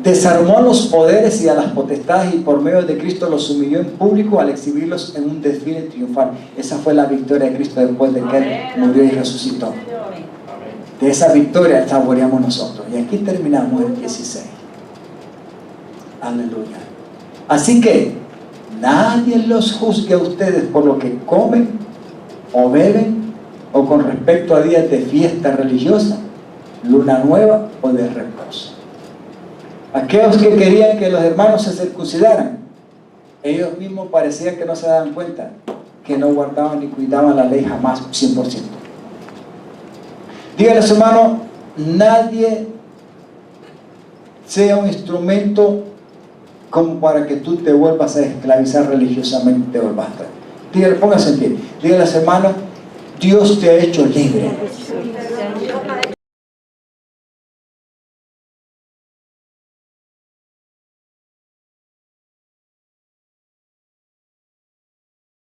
Desarmó a los poderes y a las potestades y por medio de Cristo los humilló en público al exhibirlos en un desfile triunfal. Esa fue la victoria de Cristo después de que Él murió y resucitó. De esa victoria saboreamos nosotros. Y aquí terminamos el 16. Aleluya. Así que nadie los juzgue a ustedes por lo que comen o beben o con respecto a días de fiesta religiosa, luna nueva o de reposo. Aquellos que querían que los hermanos se circuncidaran, ellos mismos parecían que no se daban cuenta que no guardaban ni cuidaban la ley jamás 100%. Dígale a su hermano, nadie sea un instrumento como para que tú te vuelvas a esclavizar religiosamente, te vuelvas a... Dígale, póngase en pie. Dígale a su hermano, Dios te ha hecho libre.